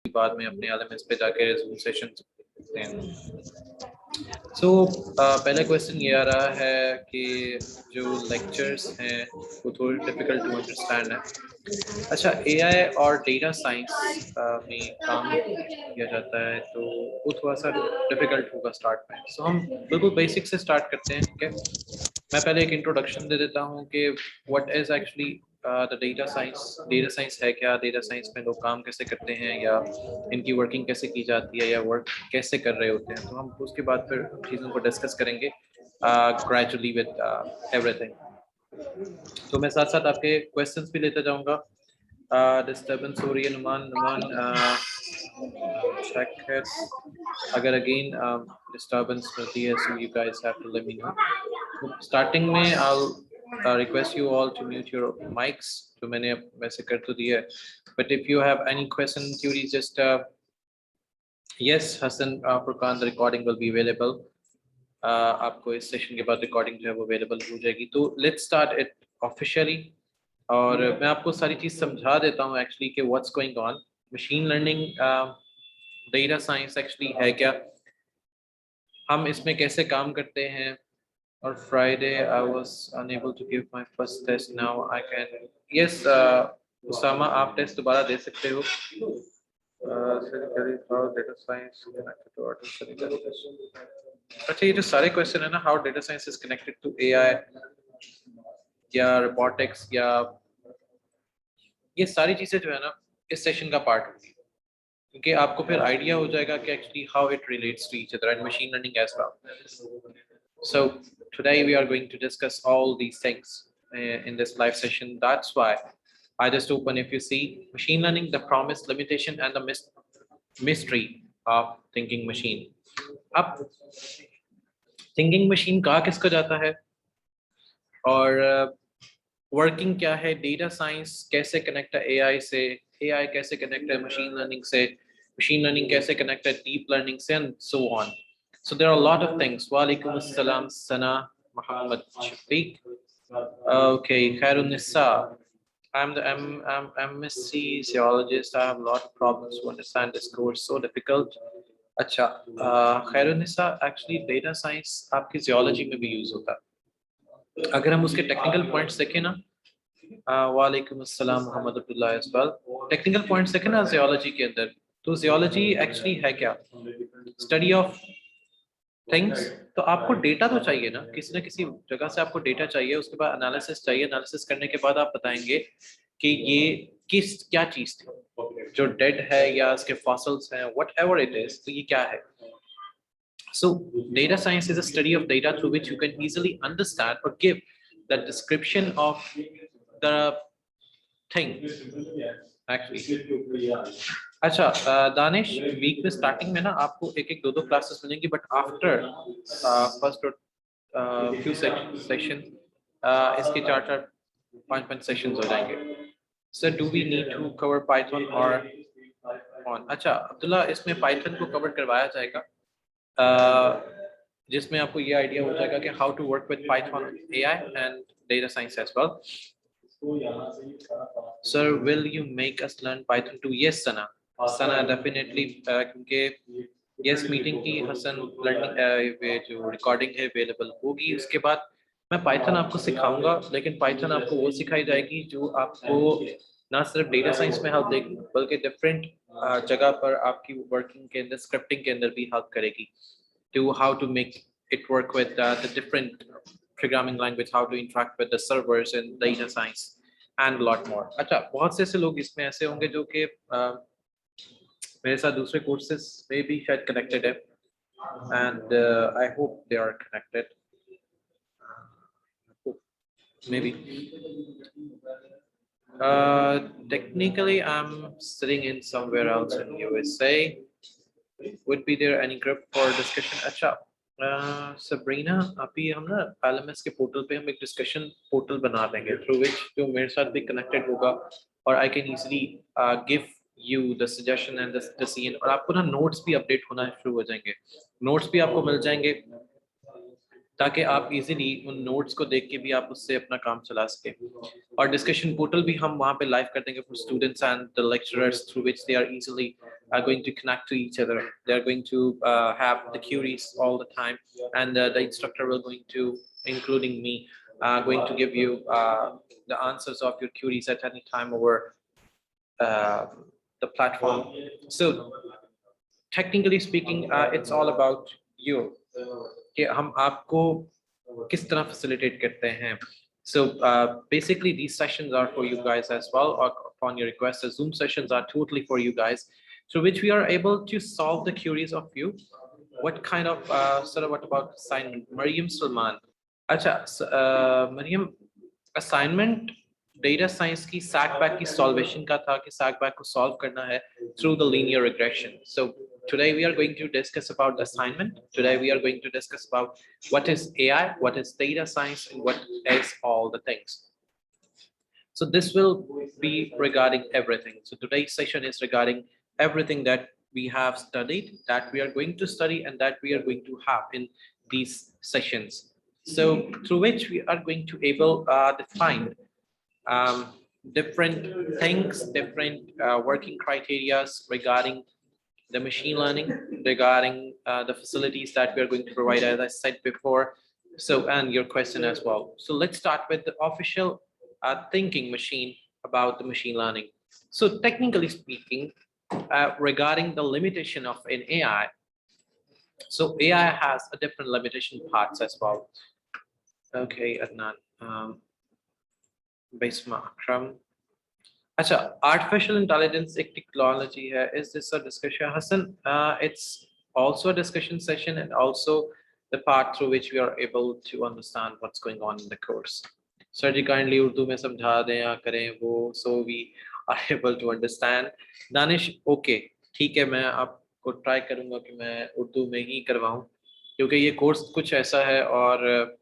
बाद में अपने LMS पे जाके Zoom सेशन सकते हैं। सो पहला क्वेश्चन ये आ रहा है कि जो लेक्चर्स हैं वो थोड़े डिफिकल्ट टू अंडरस्टैंड है। अच्छा, एआई और डेटा साइंस में काम किया जाता है तो वो थोड़ा सा डिफिकल्ट होगा स्टार्ट में। सो हम बिल्कुल बेसिक से स्टार्ट करते हैं, ठीक है। मैं पहले एक इंट्रोडक्शन दे देता हूँ कि what is actually the data science. Data science है क्या, डेटा साइंस में लोग काम कैसे करते हैं या इनकी वर्किंग कैसे की जाती है या वर्क कैसे कर रहे होते हैं। तो हम उसके बाद फिर चीज़ों को डिस्कस करेंगे ग्रेजुअली विद एवरीथिंग। तो मैं साथ साथ आपके क्वेश्चंस भी लेता जाऊंगा। डिस्टर्बेंस हो रही है नुमान नुमान check it. अगर अगेन डिस्टर्बेंस होती है so you guys have to let me know. Starting में I'll request you all to mute your mics. तो मैंने वैसे कर तो दिया है, but if you have any question queries just yes Hassan Furqan, the recording will be available. आपको इस सेशन के बाद रिकॉर्डिंग जो है वो अवेलेबल हो जाएगी। तो लेट्स स्टार्ट इट ऑफिशियली और मैं आपको सारी चीज़ समझा देता हूँ एक्चुअली कि what's going on. Machine learning data science actually है क्या, हम इसमें कैसे काम करते हैं। और Friday I was unable to give my first test, now I can. Yes Usama, आप टेस्ट दोबारा दे सकते हो। Data science connected to artificial intelligence. अच्छा, ये जो सारे क्वेश्चन है ना, how data science is connected to AI या रोबोटिक्स या ये सारी चीजें जो है ना इस सेशन का पार्ट होगी, क्योंकि आपको फिर आइडिया हो जाएगा कि actually how it relates to each other and machine learning as well. So today we are going to discuss all these things in this live session. That's why I just open, if you see, machine learning, the promise, limitation, and the mystery of thinking machine. अब thinking machine कहा किसको जाता है और working क्या है, data science कैसे connect है एआई से, एआई कैसे कनेक्ट है मशीन लर्निंग से, मशीन लर्निंग कैसे कनेक्ट है डीप लर्निंग से, and so on. So there are a lot of things. Walaikum assalam, Sana Muhammad Shafiq. Okay, Khairun Nisa. I'm the MSc Zoologist. I have a lot of problems to understand this course. So difficult. अच्छा, Khairun Nisa, actually data science आपकी geology में भी use होता है। अगर हम उसके technical points देखें ना, वालेकुम अस्सलाम मोहम्मद अब्दुल्ला इकबाल, टेक्निकल पॉइंट्स देखें ना जियोलॉजी के अंदर, तो जियोलॉजी एक्चुअली है क्या, स्टडी ऑफ थिंग्स। तो आपको डेटा तो चाहिए ना, किसी न किसी जगह से आपको डेटा चाहिए, उसके बाद एनालिसिस चाहिए, एनालिसिस करने के बाद आप बताएंगे कि ये किस क्या चीज थी जो डेड है या इसके फॉसिल्स हैं, व्हाटएवर इट इज, तो ये क्या है। So data science is a study of data through which you can easily understand or give the description of the thing actually. अच्छा, दानिश, वीक में स्टार्टिंग में ना आपको एक एक दो दो क्लासेस मिलेंगी, but after first few section इसके चार चार पांच पांच सेशंस हो जाएंगे। Sir, do we need to cover Python और ऑन? अच्छा अब्दुल्ला, इसमें पाइथन को कवर करवाया जाएगा, जिसमें आपको ये आइडिया हो जाएगा कि how to work with Python, AI and data science as well. Sir, will you make us learn Python too? Yes Sana, Sana definitely, क्योंकि यस मीटिंग की हसन लर्निंग जो रिकॉर्डिंग है अवेलेबल होगी। उसके बाद मैं पाइथन आपको सिखाऊंगा, लेकिन पाइथन आपको वो सिखाई जाएगी जो आपको ना सिर्फ डेटा साइंस में हेल्प देगी बल्कि डिफरेंट जगह पर आपकी वर्किंग के अंदर, स्क्रिप्टिंग के अंदर भी हेल्प करेगी, to how to make it work with the different programming language, how to interact with the servers and data science and a lot more. अच्छा, बहुत से ऐसे लोग इसमें ऐसे होंगे जो कि मेरे साथ दूसरे कोर्सेज में भी शायद कनेक्टेड है, and I hope they are connected. Maybe. Technically, I'm sitting in somewhere else in USA. Would be there any group for discussion? अच्छा, सबरीना, अभी हम ना LMS के पोर्टल पे हम एक डिस्कशन पोर्टल बना देंगे थ्रू विच जो मेरे साथ भी कनेक्टेड होगा और I can easily give you the suggestion and the scene, और आपको ना नोट्स भी अपडेट होना शुरू हो जाएंगे, नोट्स भी आपको मिल जाएंगे ताकि आप इजीली उन नोट्स को देख के भी आप उससे अपना काम चला सके। और डिस्कशन पोर्टल भी हम वहाँ पे लाइव कर देंगे for students and the lecturers through which they are easily going to connect to each other. They are going to have the queries all the time, and the instructor will going to, including me, going to give you the answers of your queries at any time over the platform. So technically speaking, it's all about you कि हम आपको किस तरह facilitate करते हैं. So basically these sessions are for you guys as well, or upon your request. The Zoom sessions are totally for you guys, through which we are able to solve the queries of you. What kind of what about assignment? Mariam Salman. अच्छा, Mariam, assignment data science की sackback की solvation का था कि sackback को solve करना है through the linear regression. So today we are going to discuss about the assignment. Today we are going to discuss about what is AI, what is data science, and what is all the things. So this will be regarding everything. So today's session is regarding everything that we have studied, that we are going to study, and that we are going to have in these sessions. So through which we are going to able define different things, different working criteria regarding the machine learning, regarding the facilities that we are going to provide, as I said before. So, and your question as well. So let's start with the official thinking machine about the machine learning. So technically speaking, regarding the limitation of an AI, so AI has a different limitation parts as well. Okay, Adnan. Basma Akram. Acha, artificial intelligence एक technology है. Is this a discussion, Hassan? It's also a discussion session and also the part through which we are able to understand what's going on in the course. Sir ji kindly Urdu में समझा दें या करें वो, so we are able to understand. Danish, okay, ठीक है, मैं आपको try करूँगा कि मैं उर्दू में ही करवाऊँ, क्योंकि ये course कुछ ऐसा है और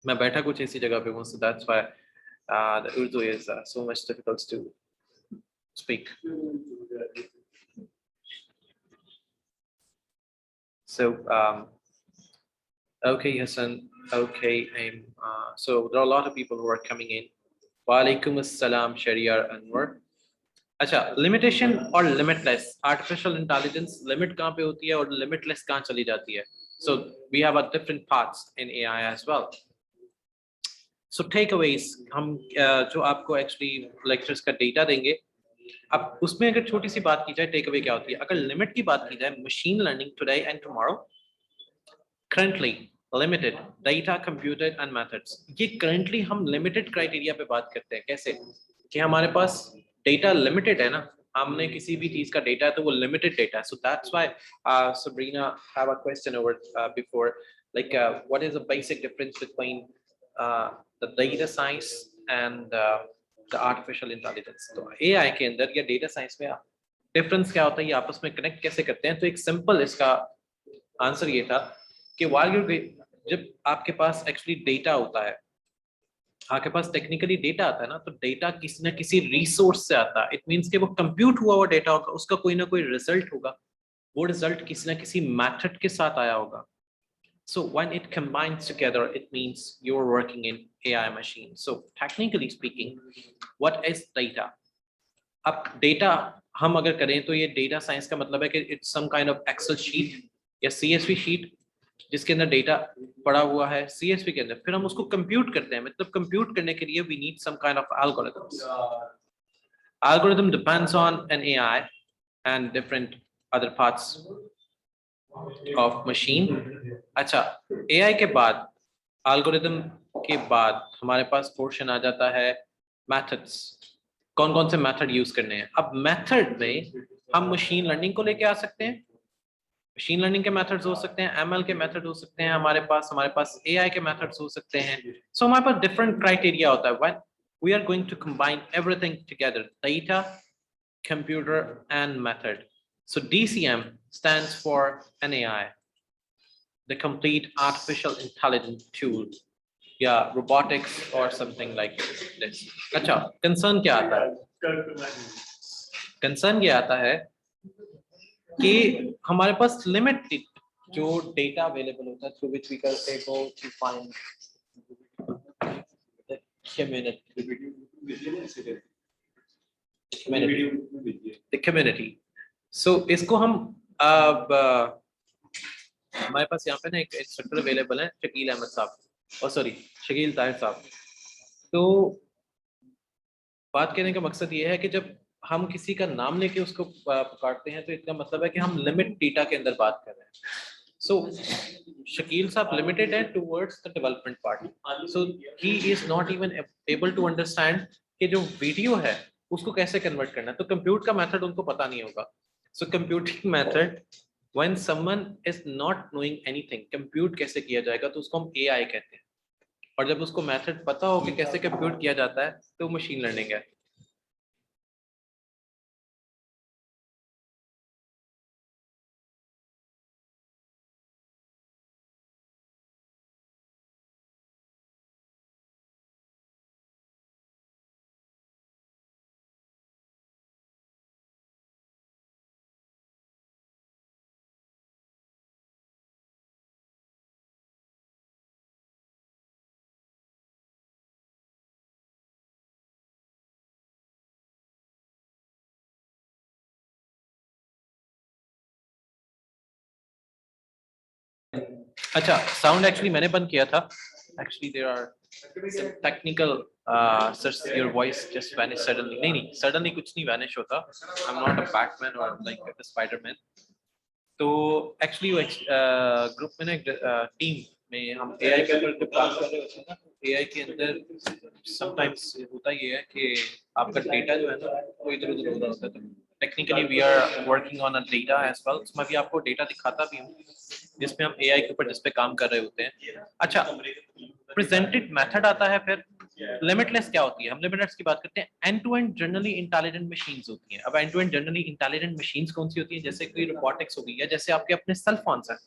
मैं बैठा कुछ ऐसी जगह पे हूँ, so that's why the Urdu is so much difficult to speak. So okay, Hassan. Okay, so there are a lot of people who are coming in. Walaikum assalam, Sharia Anwar. अच्छा, limitation और limitless. Artificial intelligence limit कहाँ पे होती है और limitless कहाँ चली जाती है? So we have a different parts in AI as well. So takeaways, हम जो आपको actually lectures का data देंगे, अब उसमें अगर छोटी सी बात की जाए takeaway क्या होती है? अगर limit की बात की जाए, machine learning today and tomorrow, currently limited data, computed and methods. ये currently हम limited criteria पे बात करते हैं. कैसे? कि हमारे पास data limited है ना, हमने किसी भी चीज का data है तो वो limited data है. So that's why Sabrina have a question over before, like what is the basic difference between the data science and the artificial intelligence. तो AI के अंदर या data science में difference क्या होता है, ये आपस में connect कैसे करते हैं? तो एक simple इसका answer ये था कि while you're, जब आपके पास actually data होता है, आपके पास टेक्निकली डेटा आता है ना, तो डेटा किसी ना किसी रिसोर्स से आता है. इट मींस कि वो कंप्यूट हुआ डेटा होगा, उसका कोई ना कोई रिजल्ट होगा, वो रिजल्ट किसी ना किसी मेथड के साथ आया होगा. So when it combines together, it means you're working in AI machine. So technically speaking, what is data? अब डेटा हम अगर करें तो ये डेटा साइंस का मतलब है कि it's some kind of Excel sheet या CSV शीट जिसके अंदर डेटा पड़ा हुआ है CSV के अंदर, फिर हम उसको कंप्यूट करते हैं. मतलब कंप्यूट करने के लिए we need some kind of algorithms. Algorithm depends on an AI and different other parts of machine. अच्छा, AI के बाद, algorithm के बाद हमारे पास portion आ जाता है methods. कौन कौन से मेथड यूज करने हैं? अब मेथड में हम मशीन लर्निंग को लेके आ सकते हैं, मशीन लर्निंग के मेथड्स हो सकते हैं, ML के मेथड हो सकते हैं, हमारे पास AI के मेथड्स हो सकते हैं. सो हमारे पास डिफरेंट क्राइटेरिया होता है. When we are going to combine everything together, data, computer and method. So DCM stands for an AI, the complete artificial intelligence tool, या robotics or something like this. अच्छा, concern क्या आता है? Concern ये आता है कि हमारे पास लिमिट जो डेटा अवेलेबल होता है through which we are able to find the community. So इसको हम अब हमारे पास यहाँ पे ना एक इंस्ट्रक्टर अवेलेबल है शकील अहमद साहब और सॉरी शकील ताहिर साहब। तो बात कहने का मकसद ये है कि जब हम किसी का नाम लेके उसको पुकारते हैं तो इसका मतलब है कि हम लिमिट डेटा के अंदर बात कर रहे हैं। So शकील साहब लिमिटेड है towards the development part. So he is not even able to understand कि जो वीडियो है उसको कैसे कन्वर्ट करना है। तो कंप्यूट का मेथड उनको पता नहीं होगा। So computing method when someone is not knowing anything, compute कैसे किया जाएगा तो उसको हम AI कहते हैं। और जब उसको मेथड पता हो कि कैसे कंप्यूट किया जाता है तो मशीन लर्निंग है। अच्छा साउंड एक्चुअली मैंने बंद किया था। Actually there are some technical such your voice just vanished suddenly. नहीं suddenly कुछ नहीं vanish होता। I'm not a Batman or like a Spider-Man. तो एक्चुअली वो ग्रुप में ना टीम में हम AI के ऊपर जब बात कर रहे होते हैं ना तो AI के अंदर समटाइम्स होता ये है कि आपका डेटा जो है ना वो इधर उधर हो रहा होता है। तो technically we are working on a data as well. मैं भी आपको डेटा दिखाता भी हूँ जिसमें हम AI के ऊपर जिस पे काम कर रहे होते हैं। अच्छा प्रेजेंटेड मेथड आता है। फिर लिमिटलेस क्या होती है? हम लिमिटलेस की बात करते हैं। End to end generally intelligent machines होती हैं। अब end to end generally intelligent machines कौन सी होती हैं? जैसे कोई रोबोटिक्स हो गई या जैसे आपके अपने सेल फोन है।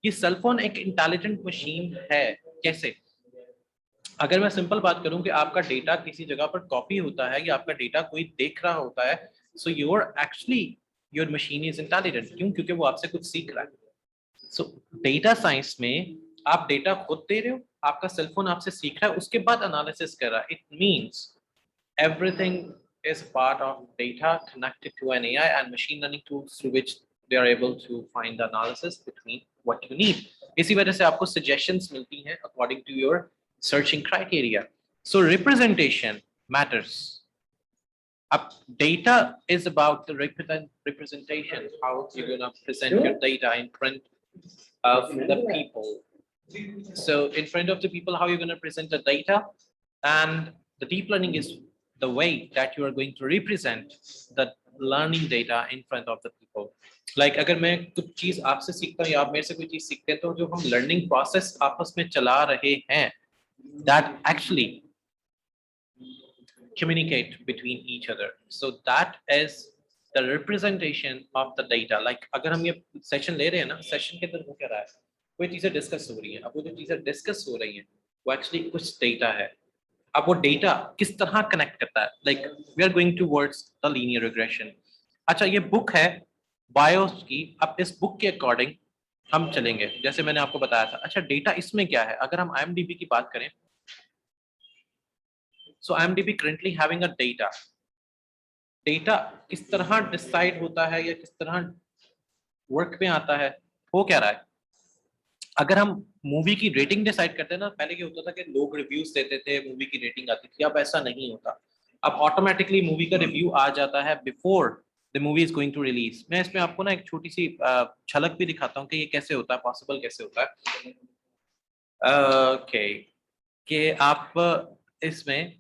ये सेल फोन एक इंटेलिजेंट मशीन है। कैसे? अगर मैं सिंपल बात करूं कि आपका डेटा किसी जगह पर कॉपी होता है या आपका डेटा कोई देख रहा होता है, so your actually your machine is intelligent. क्यों? क्योंकि वो आपसे कुछ सीख रहा है। सो डेटा साइंस में आप डेटा खुद दे रहे हो, आपका सेलफोन आपसे सीख रहा है, उसके बाद एनालिसिस कर रहा है। It means everything is part of data connected to an AI and machine learning tools through which they are able to find the analysis between what you need. इसी वजह से आपको suggestions मिलती हैं according to your searching criteria. So representation matters. Up data is about the representation, how you're going to present your data in front of the people. So in front of the people, how you're going to present the data, and the deep learning is the way that you are going to represent the learning data in front of the people. Like अगर मैं कुछ चीज आपसे सीखता हूँ या आप मेरे से कोई चीज सीखते हैं, तो जो हम learning process आपस में चला रहे हैं, that actually communicate between each other. So that is the representation of the data. Like अगर हम ये सेशन ले रहे हैं ना, सेशन के अंदर हो क्या रहा है? कोई चीजें डिस्कस हो रही हैं। अब वो जो चीजें डिस्कस हो रही हैं वो एक्चुअली कुछ डेटा है। अब वो डेटा किस तरह कनेक्ट करता है? Like we are going towards the linear regression. अच्छा ये बुक है बायोस की। अब इस बुक के अकॉर्डिंग हम चलेंगे जैसे मैंने आपको बताया था। अच्छा डेटा इसमें क्या है? अगर हम IMDb की बात करें, सो IMDb currently having a data. Data किस तरह डिसाइड होता है या किस तरह वर्क में आता है? हो क्या रहा है? अगर हम मूवी की रेटिंग डिसाइड करते हैं ना, पहले क्या होता था कि लोग रिव्यूज देते थे, मूवी की रेटिंग आती थी। अब ऐसा नहीं होता। अब ऑटोमेटिकली मूवी का रिव्यू आ जाता है before the movie is going to release. मैं इसमें आपको ना एक छोटी सी झलक भी दिखाता हूँ कि ये कैसे होता है, पॉसिबल कैसे होता है। ओके कि आप इसमें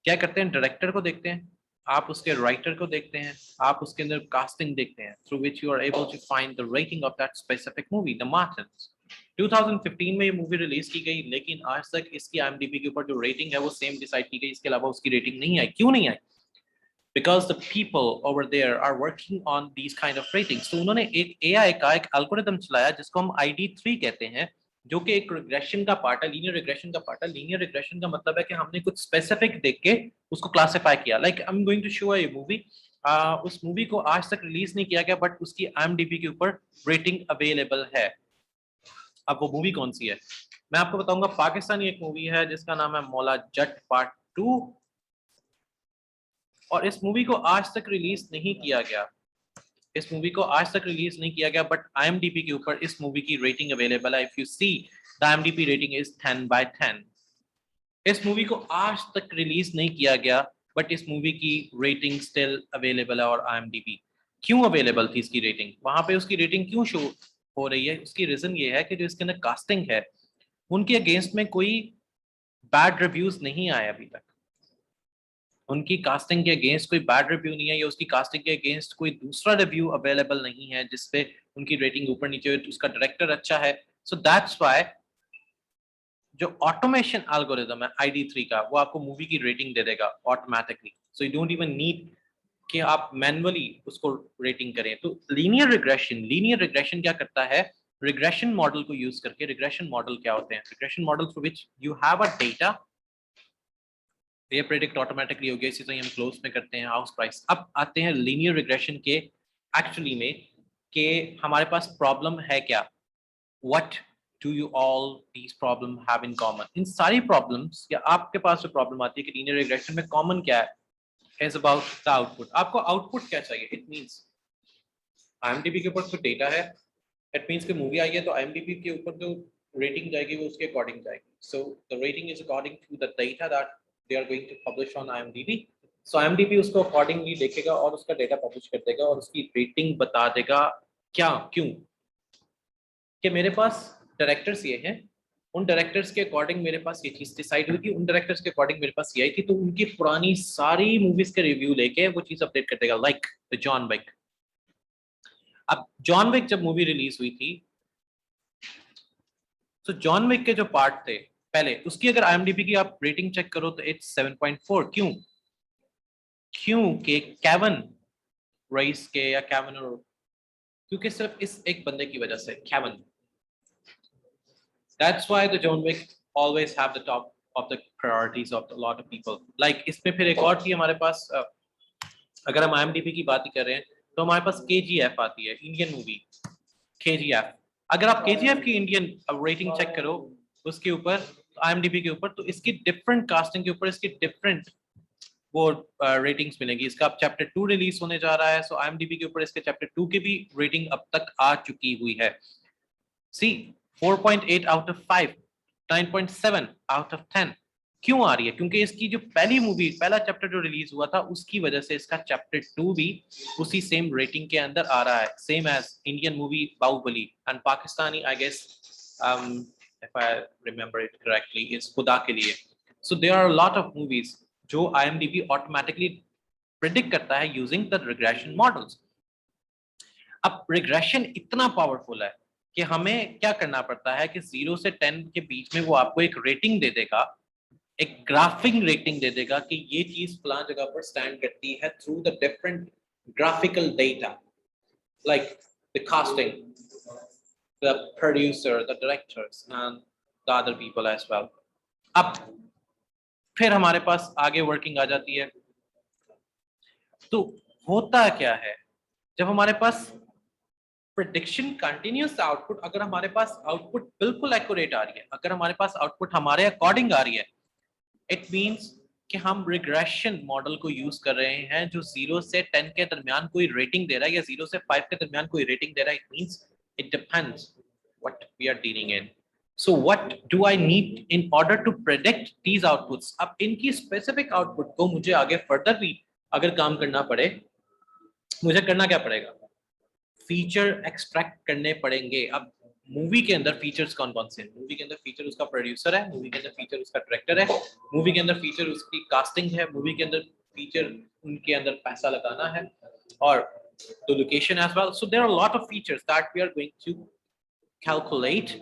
क्या करते हैं? डायरेक्टर को देखते हैं, आप उसके राइटर को देखते हैं, आप उसके अंदर कास्टिंग देखते हैं, through which you are able to find the rating of that specific movie. The Martians 2015 में ये मूवी रिलीज की गई, लेकिन आज तक इसकी IMDb के ऊपर जो रेटिंग है वो सेम डिसाइड की गई। इसके अलावा उसकी रेटिंग नहीं आई। क्यों नहीं आई? Because the people over there are working on these kind of ratings. तो उन्होंने एक AI का एक एल्गोरिथम चलाया जिसको हम ID3 कहते हैं, जो कि एक रिग्रेशन का पार्ट है, लीनियर रिग्रेशन का पार्ट है। लीनियर रिग्रेशन का मतलब है कि हमने कुछ स्पेसिफिक देख के उसको क्लासिफाई किया। Like I am going to show a movie उस मूवी को आज तक रिलीज नहीं किया गया बट उसकी IMDb के ऊपर रेटिंग अवेलेबल है। अब वो मूवी कौन सी है? मैं आपको बताऊंगा, पाकिस्तानी एक मूवी है जिसका नाम है मौला जट पार्ट 2, और इस मूवी को आज तक रिलीज नहीं किया गया। इस मूवी को आज तक रिलीज नहीं किया गया बट IMDb के ऊपर इस मूवी की रेटिंग अवेलेबल है। If you see the IMDb rating is 10/10। इस मूवी को आज तक रिलीज नहीं किया गया बट इस मूवी की रेटिंग स्टिल अवेलेबल है। और IMDb क्यों अवेलेबल थी इसकी रेटिंग, वहां पे उसकी रेटिंग क्यों शो हो रही है? उसकी रीजन ये है कि जो इसके अंदर कास्टिंग है उनके अगेंस्ट में कोई बैड रिव्यूज नहीं आए अभी तक। उनकी कास्टिंग के अगेंस्ट कोई बैड रिव्यू नहीं है, या उसकी कास्टिंग के अगेंस्ट कोई दूसरा रिव्यू अवेलेबल नहीं है जिसपे उनकी रेटिंग ऊपर नीचे हो। उसका डायरेक्टर अच्छा है, सो दैट्स व्हाई जो ऑटोमेशन एल्गोरिदम है ID3 का, वो आपको मूवी की रेटिंग दे देगा automatically. So you don't even need कि आप मैनुअली उसको रेटिंग करें। तो लीनियर रिग्रेशन क्या करता है? रिग्रेशन मॉडल को यूज करके, रिग्रेशन मॉडल क्या होते हैं? Regression model for which you have a data, ये प्रेडिक्ट ऑटोमेटिकली हो गया। इसी तरह हम क्लोज में करते हैं हाउस प्राइस। अब आते हैं लीनियर रिग्रेशन के एक्चुअली में कि हमारे पास प्रॉब्लम है क्या, what do you all these problem have in common? इन सारी प्रॉब्लम्स या आपके पास जो प्रॉब्लम आती है कि लीनियर रिग्रेशन में कॉमन क्या है, इज अबाउट द आउटपुट। आपको आउटपुट क्या चाहिए? इट मींस IMDb के ऊपर जो डेटा है, इट मींस कि मूवी आई है तो IMDb के ऊपर जो रेटिंग जाएगी वो उसके अकॉर्डिंग जाएगी। So the rating is according to the data that they are going to publish on IMDb। So IMDb उसको अकॉर्डिंगली देखेगा और उसका डेटा पब्लिश कर देगा और उसकी रेटिंग बता देगा। क्या क्यों? कि मेरे पास डायरेक्टर्स ये हैं, उन डायरेक्टर्स के अकॉर्डिंग मेरे पास ये चीज डिसाइड हुई थी, उन डायरेक्टर्स के अकॉर्डिंग मेरे पास ये आई थी, तो उनकी पुरानी सारी मूवीज के रिव्यू लेके वो चीज अपडेट कर देगा। Like the John Wick. अब जॉन विक जब मूवी रिलीज हुई थी, तो जॉन विक के जो पार्ट थे पहले, उसकी अगर IMDb की आप रेटिंग चेक करो तो इट्स 7.4। क्यों? क्यों कि केविन रईस के या केविन, और क्योंकि सिर्फ इस एक बंदे की वजह से, Kevin. That's why the John Wick always have the top of the priorities of a lot of people. Like इसमें फिर एक और थी हमारे पास, अगर हम IMDb की बात ही कर रहे हैं तो हमारे पास KGF आती है, इंडियन मूवी KGF। अगर आप KGF की इंडियन रेटिंग चेक करो उसके ऊपर, IMDb के ऊपर, तो इसकी डिफरेंट कास्टिंग के ऊपर इसकी डिफरेंट वो रेटिंग्स मिलेंगी। इसका अब चैप्टर 2 रिलीज होने जा रहा है, सो IMDb के ऊपर इसके चैप्टर 2 की भी रेटिंग अब तक आ चुकी हुई है। सी 4.8 आउट ऑफ 5, 9.7 आउट ऑफ 10। क्यों आ रही है? क्योंकि इसकी जो पहली मूवी, पहला चैप्टर जो रिलीज हुआ था उसकी वजह से इसका चैप्टर 2 भी उसी सेम रेटिंग के अंदर आ रहा है, same as Indian movie Baahubali and Pakistani, I guess if I remember it correctly, is Khuda Kay Liye. So there are a lot of movies जो IMDb ऑटोमेटिकली प्रिडिक्ट करता है यूजिंग द रिग्रेशन मॉडल्स। अब रिग्रेशन इतना पावरफुल है कि हमें क्या करना पड़ता है कि 0 से 10 के बीच में वो आपको एक रेटिंग दे देगा, एक ग्राफिंग रेटिंग दे देगा कि ये चीज फलां जगह पर स्टैंड करती है through the different graphical data, like the casting, the producer, the directors and the other people as well. अब फिर हमारे पास आगे वर्किंग आ जाती है। तो होता क्या है जब हमारे पास प्रेडिक्शन कंटिन्यूस आउटपुट, अगर हमारे पास आउटपुट बिल्कुल एक्यूरेट आ रही है, अगर हमारे पास आउटपुट हमारे अकॉर्डिंग आ रही है, इट मींस कि हम रिग्रेशन मॉडल को यूज कर रहे हैं जो 0 से 10 के दरमियान कोई रेटिंग दे रहा है या 0 से 5 के दरमियान कोई रेटिंग दे रहा है। It means it depends what we are dealing in. So what do I need in order to predict these outputs? अब इनकी स्पेसिफिक आउटपुट को मुझे आगे फर्दर भी अगर काम करना पड़े, मुझे करना क्या पड़ेगा? फीचर एक्सट्रैक्ट करने पड़ेंगे। अब मूवी के अंदर फीचर्स कौन कौन से हैं? मूवी के अंदर फीचर उसका प्रोड्यूसर है, मूवी के अंदर फीचर उसका डायरेक्टर है, मूवी के अंदर फीचर उसकी कास्टिंग है, मूवी के अंदर फीचर उनके अंदर पैसा लगाना है, और the location as well. So there are a lot of features that we are going to calculate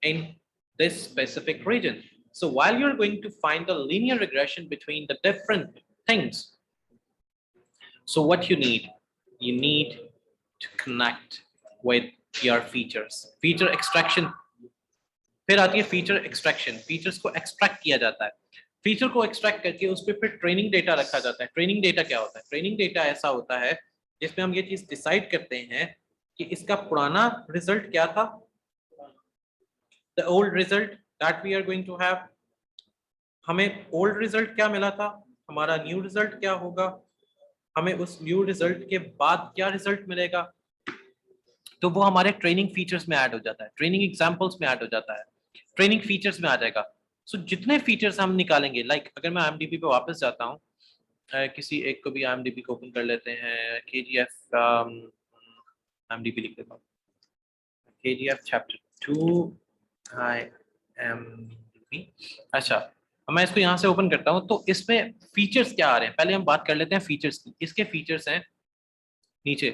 in this specific region. So while you're going to find the linear regression between the different things, so what you need to connect with your features. Feature extraction, फिर आती है feature extraction. Features को extract किया जाता है। Feature को extract करके उस पर फिर ट्रेनिंग डेटा रखा जाता है। ट्रेनिंग डेटा क्या होता है? ट्रेनिंग डेटा ऐसा होता है जिसमें हम ये चीज डिसाइड करते हैं कि इसका पुराना रिजल्ट क्या था, the old result that we are going to have, हमें ओल्ड रिजल्ट क्या मिला था, हमारा न्यू रिजल्ट क्या होगा, हमें उस न्यू रिजल्ट के बाद क्या रिजल्ट मिलेगा। तो वो हमारे ट्रेनिंग फीचर्स में ऐड हो जाता है, ट्रेनिंग एग्जांपल्स में ऐड हो जाता है, ट्रेनिंग फीचर्स में आ जाएगा। सो जितने फीचर्स हम निकालेंगे, लाइक अगर मैं IMDb पे वापस जाता हूँ, किसी एक को भी IMDb को ओपन कर लेते हैं, KGF IMDb लिख देता हूँ, KGF चैप्टर 2 IMDb। अच्छा, अब मैं इसको यहाँ से ओपन करता हूँ, तो इसमें फीचर्स क्या आ रहे हैं, पहले हम बात कर लेते हैं फीचर्स की। इसके फीचर्स हैं नीचे,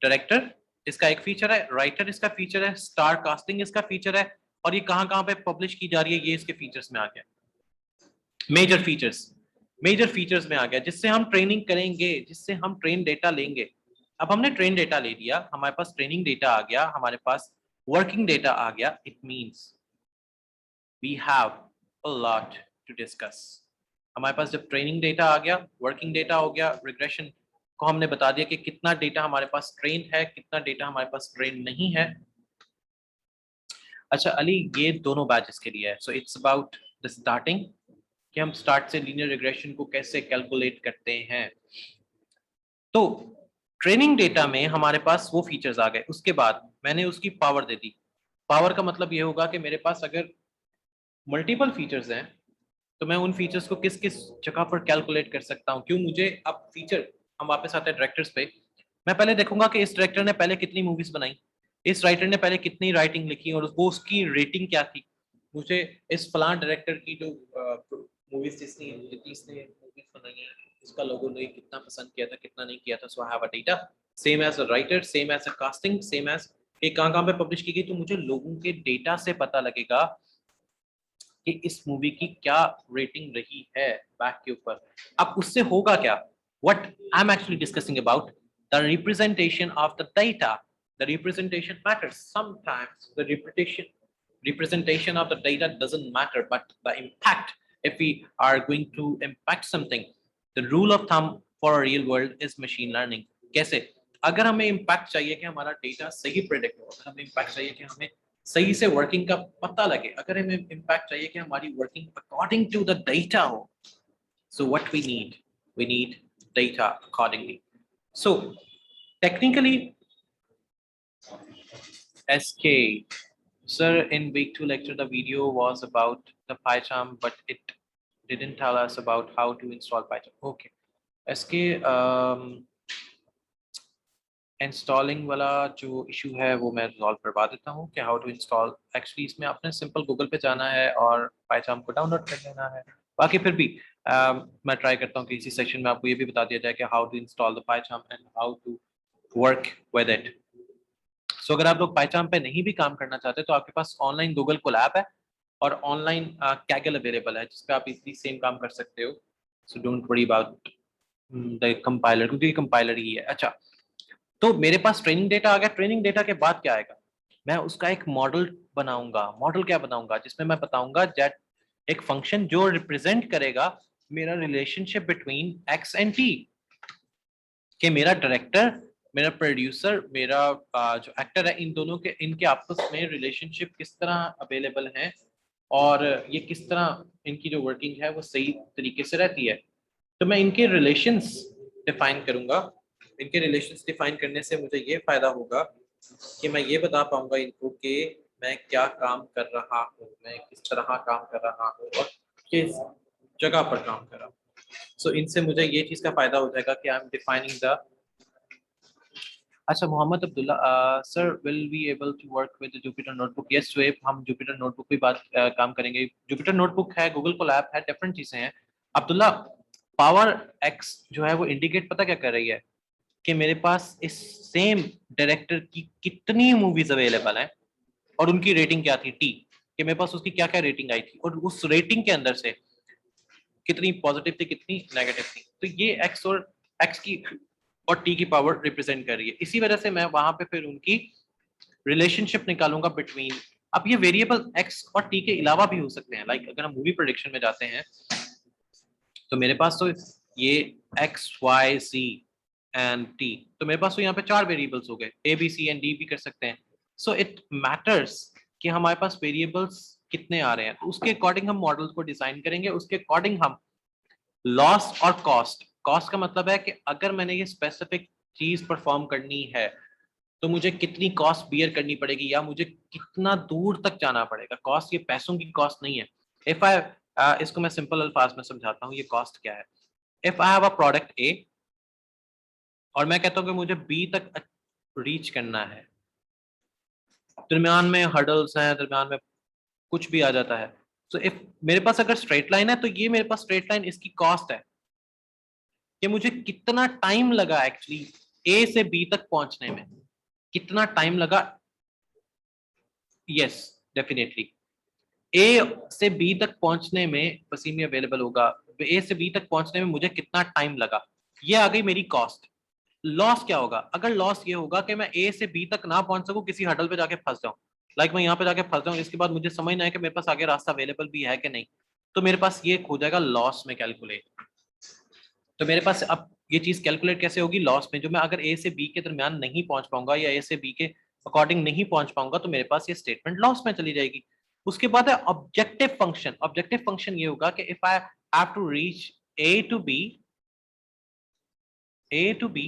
डायरेक्टर इसका एक फीचर है, राइटर इसका फीचर है, स्टार कास्टिंग इसका फीचर है, और ये कहाँ कहाँ पे पब्लिश की जा रही है ये इसके फीचर्स में आ गया। मेजर फीचर्स में आ गया, जिससे हम ट्रेनिंग करेंगे, जिससे हम ट्रेन डेटा लेंगे। अब हमने ट्रेन डेटा ले लिया, हमारे पास ट्रेनिंग डेटा आ गया, हमारे पास वर्किंग डेटा आ गया। It means we have a lot to discuss. हमारे पास जब ट्रेनिंग डेटा आ गया, वर्किंग डेटा हो गया, रिग्रेशन को हमने बता दिया कि कितना डेटा हमारे पास ट्रेन है, कितना डेटा हमारे पास ट्रेन नहीं है। अच्छा अली, ये दोनों बैचेस के लिए है। So it's about the starting, कि हम स्टार्ट से लीनियर रिग्रेशन को कैसे कैलकुलेट करते हैं। तो ट्रेनिंग डेटा में हमारे पास वो फीचर्स आ गए, उसके बाद मैंने उसकी पावर दे दी। पावर का मतलब ये होगा कि मेरे पास अगर मल्टीपल फीचर्स हैं तो मैं उन फीचर्स को किस किस जगह पर कैलकुलेट कर सकता हूँ। क्यों मुझे अब फीचर, हम वापस आते हैं डायरेक्टर्स पे, मैं पहले देखूंगा कि इस डायरेक्टर ने पहले कितनी मूवीज बनाई, इस राइटर ने पहले कितनी राइटिंग लिखी और वो उसकी रेटिंग क्या थी। मुझे इस फलां डायरेक्टर की जो मूवीज जितनी इसने मूवीज बनाई है, इसका लोगों ने कितना पसंद किया था, कितना नहीं किया था। So I have a data, same as a writer, same as a casting, same as कि कहाँ कहाँ पे पब्लिश की गई। तो मुझे लोगों के डेटा से पता लगेगा कि इस मूवी की क्या रेटिंग रही है बैक के ऊपर। अब उससे होगा क्या, what I am actually discussing about the representation of the data. The representation matters sometimes, the representation of the data doesn't matter, but the impact, if we are going to impact something, the rule of thumb for a real world is machine learning। कैसे? अगर हमें impact चाहिए कि हमारा data सही predict हो, अगर हमें इम्पैक्ट चाहिए कि हमें सही से वर्किंग का पता लगे, अगर हमें इम्पैक्ट चाहिए कि हमारी working according to the data हो, so what we need data accordingly। so technically SK sir, in week 2 lecture the video was about the PyCharm but it didn't tell us about how to install PyCharm। okay SK, installing वाला जो issue है वो मैं resolve करवा देता हूँ कि how to install. Actually इसमें आपने सिंपल गूगल पे जाना है और पाइथन को डाउनलोड कर लेना है। बाकी फिर भी मैं ट्राई करता हूँ कि इसी सेक्शन में आपको ये भी बता दिया जाए कि how to install the Python and how to work with it. So अगर आप लोग पाइथन पे नहीं भी काम करना चाहते तो आपके पास ऑनलाइन गूगल कोलैब है और ऑनलाइन कैगल अवेलेबल है जिसपे आप इजीली सेम काम कर सकते हो। सो don't worry about the compiler, क्योंकि कंपाइलर ही है। अच्छा, तो मेरे पास ट्रेनिंग डेटा आ गया। ट्रेनिंग डेटा के बाद क्या आएगा, मैं उसका एक मॉडल बनाऊंगा। मॉडल क्या बनाऊंगा, जिसमें मैं बताऊंगा दैट एक फंक्शन जो रिप्रेजेंट करेगा मेरा relationship between x and T, कि मेरा डायरेक्टर, मेरा प्रोड्यूसर, मेरा जो एक्टर है, इन दोनों के, इनके आपस में रिलेशनशिप किस तरह अवेलेबल है और ये किस तरह इनकी जो वर्किंग है वो सही तरीके से रहती है। तो मैं इनके रिलेशंस डिफाइन करूंगा। इनके रिलेशंस डिफाइन करने से मुझे ये फायदा होगा कि मैं ये बता पाऊंगा इनको कि मैं क्या काम कर रहा हूँ, मैं किस तरह काम कर रहा हूँ और किस जगह पर काम कर रहा हूँ। सो इनसे मुझे ये चीज का फायदा हो जाएगा कि आई एम डिफाइनिंग द। अच्छा, Mohammad Abdullah sir, will we able to work with Jupyter notebook? Yes स्वेप, हम जुपिटर नोटबुक पे बात काम करेंगे। जुपिटर नोटबुक है, गूगल कोलैब है, डिफरेंट चीजें हैं। अब्दुल्ला, पावर एक्स जो है वो इंडिकेट पता क्या कर रही है कि मेरे पास इस सेम डायरेक्टर की कितनी मूवीज अवेलेबल हैं और उनकी रेटिंग क्या थी, टी, कि मेरे पास उसकी क्या क्या रेटिंग आई थी और उस रेटिंग के अंदर से कितनी पॉजिटिव थी कितनी नेगेटिव थी। तो ये एक्स और एक्स की और टी की पावर रिप्रेजेंट कर रही है। इसी वजह से मैं वहां पे फिर उनकी रिलेशनशिप निकालूंगा बिटवीन। अब ये वेरिएबल एक्स और टी के अलावा भी हो सकते हैं, लाइक अगर हम मूवी प्रोडिक्शन में जाते हैं तो मेरे पास तो ये x y z and t, तो मेरे पास तो यहाँ पे 4 वेरिएबल्स हो गए, a b c and d भी कर सकते हैं। सो इट मैटर्स कि हमारे पास वेरिएबल्स कितने आ रहे हैं, तो उसके अकॉर्डिंग हम मॉडल्स को डिजाइन करेंगे, उसके अकॉर्डिंग हम लॉस और कॉस्ट, कॉस्ट का मतलब है कि अगर मैंने ये स्पेसिफिक चीज परफॉर्म करनी है तो मुझे कितनी कॉस्ट बियर करनी पड़ेगी, या मुझे कितना दूर तक जाना पड़ेगा। कॉस्ट ये पैसों की कॉस्ट नहीं है। इफ आई इसको मैं सिंपल अल्फाज में समझाता हूँ ये कॉस्ट क्या है। If I have a product ए और मैं कहता हूँ कि मुझे बी तक रीच करना है, दरमियान में हर्डल्स हैं, दरमियान में कुछ भी आ जाता है। सो इफ मेरे पास अगर स्ट्रेट लाइन है तो ये मेरे पास स्ट्रेट लाइन इसकी कॉस्ट है कि मुझे कितना टाइम लगा एक्चुअली ए से बी तक पहुंचने में, कितना टाइम लगा। यस, डेफिनेटली ए से बी तक पहुंचने में पसीमी अवेलेबल होगा, ए से बी तक पहुंचने में मुझे कितना टाइम लगा, ये आ गई मेरी कॉस्ट। लॉस क्या होगा? अगर लॉस ये होगा कि मैं ए से बी तक ना पहुंच सकूं, किसी हडल पे जाके फंस जाऊं, लाइक मैं यहाँ पे जाके फंस जाऊं, इसके बाद मुझे समझ ना आए कि मेरे पास आगे रास्ता अवेलेबल भी है कि नहीं, तो मेरे पास ये हो जाएगा लॉस में कैलकुलेट। तो मेरे पास अब ये चीज कैलकुलेट कैसे होगी लॉस में, जो मैं अगर ए से बी के दरमियान नहीं पहुंच पाऊंगा या ए से बी के अकॉर्डिंग नहीं पहुंच पाऊंगा, तो मेरे पास ये स्टेटमेंट लॉस में चली जाएगी। उसके बाद है ऑब्जेक्टिव फंक्शन। ऑब्जेक्टिव फंक्शन ये होगा कि if I have to reach A to B, A to B,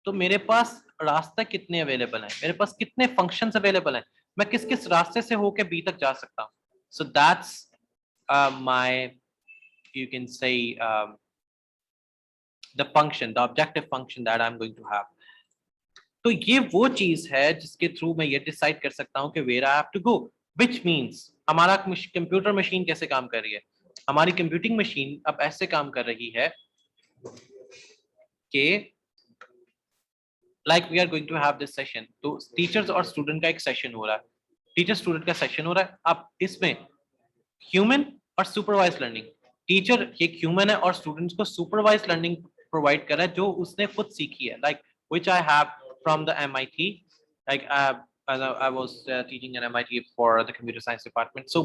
तो मेरे पास रास्ते कितने अवेलेबल हैं, मेरे पास कितने फंक्शंस अवेलेबल हैं, मैं किस किस रास्ते से होके बी तक जा सकता हूँ। So that's my, you can से the function, the objective function that I'm going to have. तो ये वो चीज है जिसके थ्रू मैं ये डिसाइड कर सकता हूँ कि where I have to go, which means हमारा कंप्यूटर मशीन कैसे काम कर रही है। हमारी कंप्यूटिंग मशीन अब ऐसे काम कर रही है कि like we are going to have this session, तो टीचर्स और स्टूडेंट का एक सेशन हो रहा है, टीचर स्टूडेंट का सेशन हो रहा है। अब इसमें ह्यूमन और सुपरवाइज लर्निंग, टीचर एक ह्यूमन है और स्टूडेंट्स को सुपरवाइज लर्निंग प्रोवाइड कर रहा है जो उसने खुद सीखी है, like which I have from the MIT, like I was teaching at MIT for the computer science department, so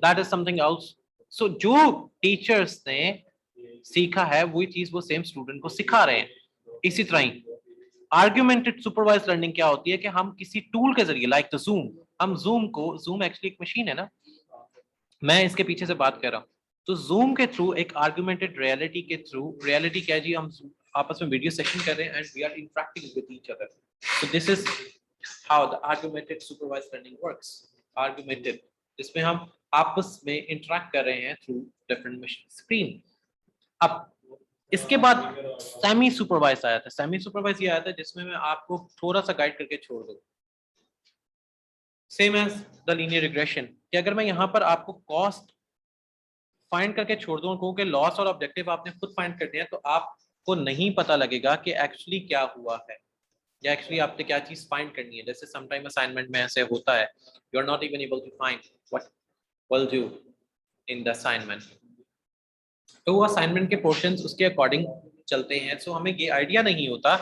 that is something else. So जो टीचर्स ने सीखा है वही चीज वो सेम स्टूडेंट को सिखा रहे हैं। इसी तरह ही आर्ग्यूमेंटेड सुपरवाइज लर्निंग क्या होती है कि हम किसी टूल के जरिए, लाइक द जूम, हम जूम को, जूम एक्चुअली एक मशीन है ना, मैं इसके पीछे से बात कर रहा हूँ, तो जूम के थ्रू एक आर्गुमेंटेड रियलिटी के थ्रू, रियलिटी क्या है जी, हम आपस में वीडियो सेशन कर रहे हैं and we are interacting with each other, so this is how the augmented supervised learning works. Augmented, जिसमें हम आपस में इंटरेक्ट कर रहे हैं थ्रू डिफरेंट मशीन स्क्रीन। अब इसके बाद सेमी सुपरवाइज आया था। सेमी सुपरवाइज ये आया था जिसमें मैं आपको थोड़ा सा गाइड करके छोड़ दूं, same as the linear regression, कि अगर मैं यहाँ पर आपको कॉस्ट फाइंड करके छोड़ दूं, कहूं कि लॉस और ऑब्जेक्टिव आपने खुद फाइंड करने हैं, तो आपको नहीं पता लगेगा कि एक्चुअली क्या हुआ है या एक्चुअली आपने क्या चीज फाइंड करनी है। जैसे समटाइम असाइनमेंट में ऐसे होता है, you are not even able to find what will do in the assignment, तो वो असाइनमेंट के पोर्शंस उसके अकॉर्डिंग चलते हैं, सो हमें ये आइडिया नहीं होता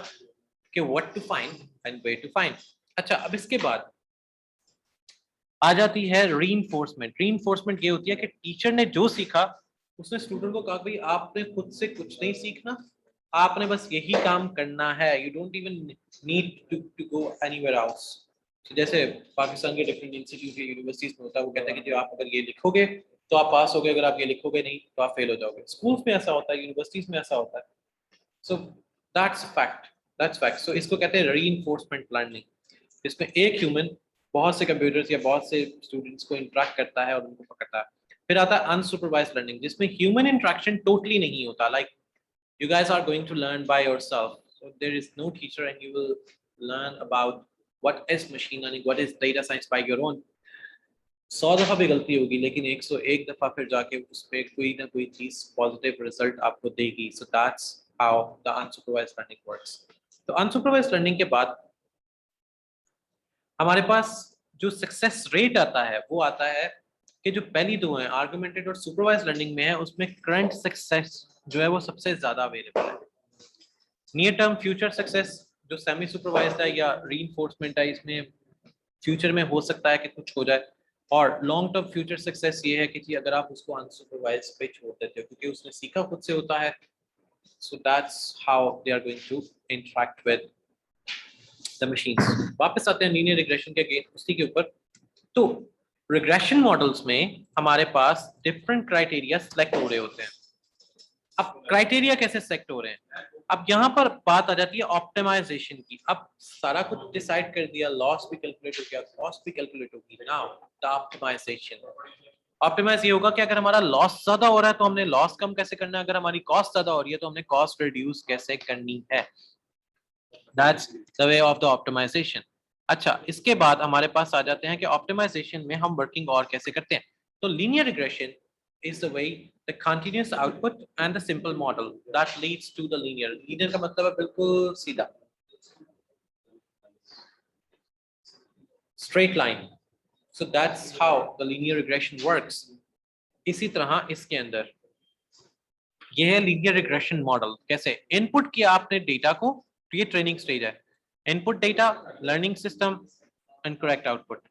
कि what to find and where to find. अच्छा, अब इसके बाद आ जाती है रीइंफोर्समेंट। रीइंफोर्समेंट ये होती है कि टीचर ने जो सीखा उसने स्टूडेंट को कहा भाई आपने खुद से कुछ नहीं सीखना, आपने बस यही काम करना है, you don't even need to go anywhere else. जैसे पाकिस्तान के डिफरेंट इंस्टीट्यूट या यूनिवर्सिटीज में होता है, वो कहते हैं कि जो आप अगर ये लिखोगे तो आप पास हो गए, अगर आप ये लिखोगे नहीं तो आप फेल हो जाओगे। स्कूल्स में ऐसा होता है, यूनिवर्सिटीज में ऐसा होता है। So that's fact, that's fact. So इसको कहते हैं रीइंफोर्समेंट लर्निंग, इसमें एक ह्यूमन बहुत से कंप्यूटर्स या बहुत से स्टूडेंट्स को इंटरेक्ट करता है और उनको पकड़ता है। फिर आता है अनसुपरवाइज्ड लर्निंग, जिसमें ह्यूमन इंटरेक्शन टोटली नहीं होता, like you guys are going to learn by yourself, so there is no teacher and you will learn about what is machine learning, what is data science by your own। 100 दफा भी गलती होगी लेकिन 101 दफा फिर जाके उस पे कोई ना कोई चीज पॉजिटिव रिजल्ट आपको देगी। सो that's how the unsupervised learning works. तो अनसुपरवाइज्ड लर्निंग के बाद हमारे पास जो सक्सेस रेट आता है वो आता है कि जो पहली दो हैं आर्गुमेंटेड और सुपरवाइज्ड लर्निंग में है, उसमें करंट सक्सेस जो है वो सबसे ज्यादा अवेलेबल है। नियर टर्म फ्यूचर सक्सेस जो सेमी सुपरवाइज्ड है या रीइंफोर्समेंट है, इसमें फ्यूचर में हो सकता है कि कुछ हो जाए, और लॉन्ग टर्म फ्यूचर सक्सेस ये है कि जी अगर आप उसको अनसुपरवाइज पे छोड़ देते हो क्योंकि उसने सीखा खुद से होता है, so that's how they are going to interact with the machines. वापस आते हैं लीनियर रिग्रेशन के अगेन उसी के ऊपर। तो रिग्रेशन मॉडल्स में हमारे पास डिफरेंट क्राइटेरिया सिलेक्ट हो रहे होते हैं। अब क्राइटेरिया कैसे सेलेक्ट हो रहे हैं, अब यहाँ पर बात आ जाती है ऑप्टिमाइजेशन की। अब सारा कुछ डिसाइड कर दिया, लॉस भी कैलकुलेट हो गया, कॉस्ट भी कैलकुलेट होगी, नाउ द ऑप्टिमाइजेशन। ऑप्टिमाइज ये होगा कि अगर हमारा लॉस ज्यादा हो रहा है तो हमने लॉस कम कैसे करना है, अगर हमारी कॉस्ट ज्यादा हो रही है तो हमने कॉस्ट रिड्यूस कैसे करनी है। That's the way of the optimization. अच्छा, इसके बाद हमारे पास आ जाते हैं कि ऑप्टिमाइजेशन में हम वर्किंग और कैसे करते हैं। तो linear regression is the way the continuous output and the simple model that leads to the linear। linear का मतलब है बिल्कुल सीधा, straight line। so that's how the linear regression works। इसी तरह इसके अंदर ये है लीनियर रिग्रेशन मॉडल। कैसे इनपुट किया आपने डेटा को, तो ये ट्रेनिंग स्टेज है, input data, learning system and correct output.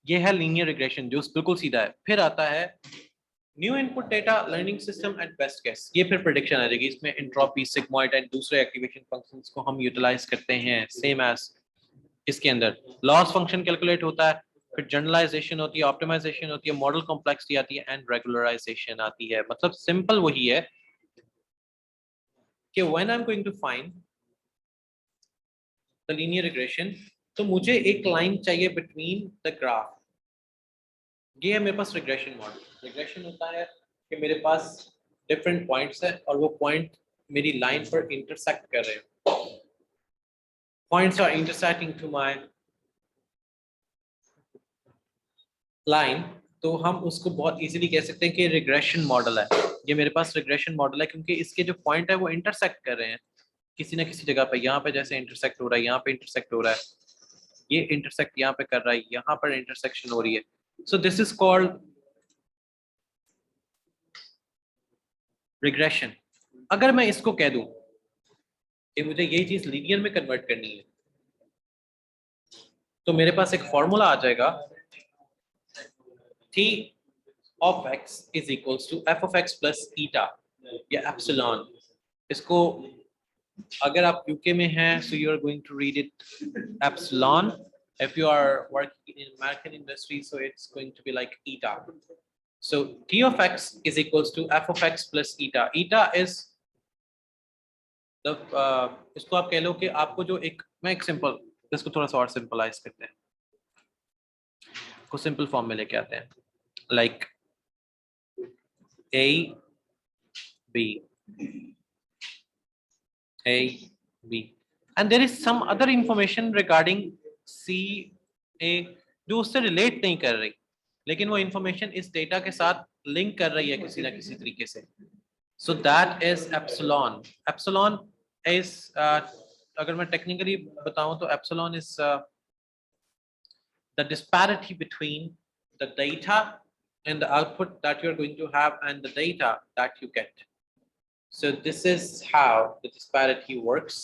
ये है लीनियर रिग्रेशन जो बिल्कुल सीधा है। फिर आता है new input data, learning system and best case. ये फिर प्रेडिक्शन आ जाएगी, इसमें एंट्रोपी, सिग्मॉइड एंड दूसरे एक्टिवेशन फंक्शंस को हम यूटिलाइज करते हैं सेम एज इसके अंदर। लॉस फंक्शन कैलकुलेट होता है, फिर जनरलाइजेशन होती है, ऑप्टिमाइजेशन होती है, मॉडल कॉम्प्लेक्सिटी आती है एंड रेगुलराइजेशन आती है। मतलब सिंपल वही है कि when I am going to find the linear regression, तो मुझे एक लाइन चाहिए बिटवीन द ग्राफ। ये है मेरे पास रिग्रेशन मॉडल। रिग्रेशन होता है कि मेरे पास डिफरेंट पॉइंट्स है और वो पॉइंट मेरी लाइन पर इंटरसेक्ट कर रहे हैं। Points are intersecting to my line, तो हम उसको बहुत इजीली कह सकते हैं कि रिग्रेशन मॉडल है। ये मेरे पास रिग्रेशन मॉडल है क्योंकि इसके जो पॉइंट है वो इंटरसेक्ट कर रहे हैं किसी ना किसी जगह पे। यहाँ पे जैसे इंटरसेक्ट हो रहा है, यहाँ पे इंटरसेक्ट हो रहा है, ये इंटरसेक्ट यहाँ पे कर रहा है, यहाँ पर इंटरसेक्शन हो रही है। सो दिस इज कॉल्ड रिग्रेशन। अगर मैं इसको कह दूं कि मुझे ये चीज लीनियर में कन्वर्ट करनी है, तो मेरे पास एक फॉर्मूला आ जाएगा, t of x is equals to f of x plus eta या एप्सिलॉन। इसको अगर आप यूके में हैं so you are going to read it epsilon, if you are working in American industry so it's going to be like eta। so t of x is equals to f of x plus eta। eta is the इसको आप कह लो कि आपको जो एक, मैं एक simple, इसको थोड़ा सा और सिंपलाइज करते हैं, को सिंपल फॉर्म में लेके आते हैं, like a b a b and there is some other information regarding c a जो उससे रिलेट नहीं कर रही, लेकिन वो इंफॉर्मेशन इस डेटा के साथ लिंक कर रही है किसी ना किसी तरीके से। So that is epsilon. Epsilon is अगर मैं टेक्निकली बताऊं तो epsilon is the disparity between the data and the output that you're going to have and the data that you get। so this is how the disparity works।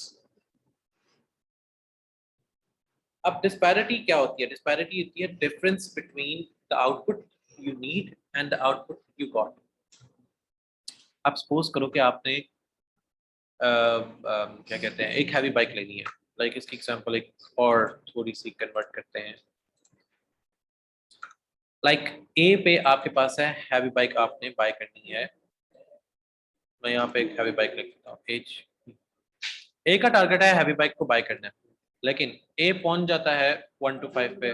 अब disparity क्या होती है? disparity होती है difference between the output you need and the output you got। अब suppose करो कि आपने क्या कहते हैं, एक हैवी बाइक लेनी है, लाइक इसकी एग्जांपल एक और थोड़ी सी कन्वर्ट करते हैं। लाइक ए पे आपके पास है हैवी बाइक, आपने बाय करनी है। मैं यहाँ पे एक हैवी बाइक लिख देता हूँ, एच ए का टारगेट है हैवी बाइक को बाय करना है, लेकिन ए पहुंच जाता है 1 to 5 पे।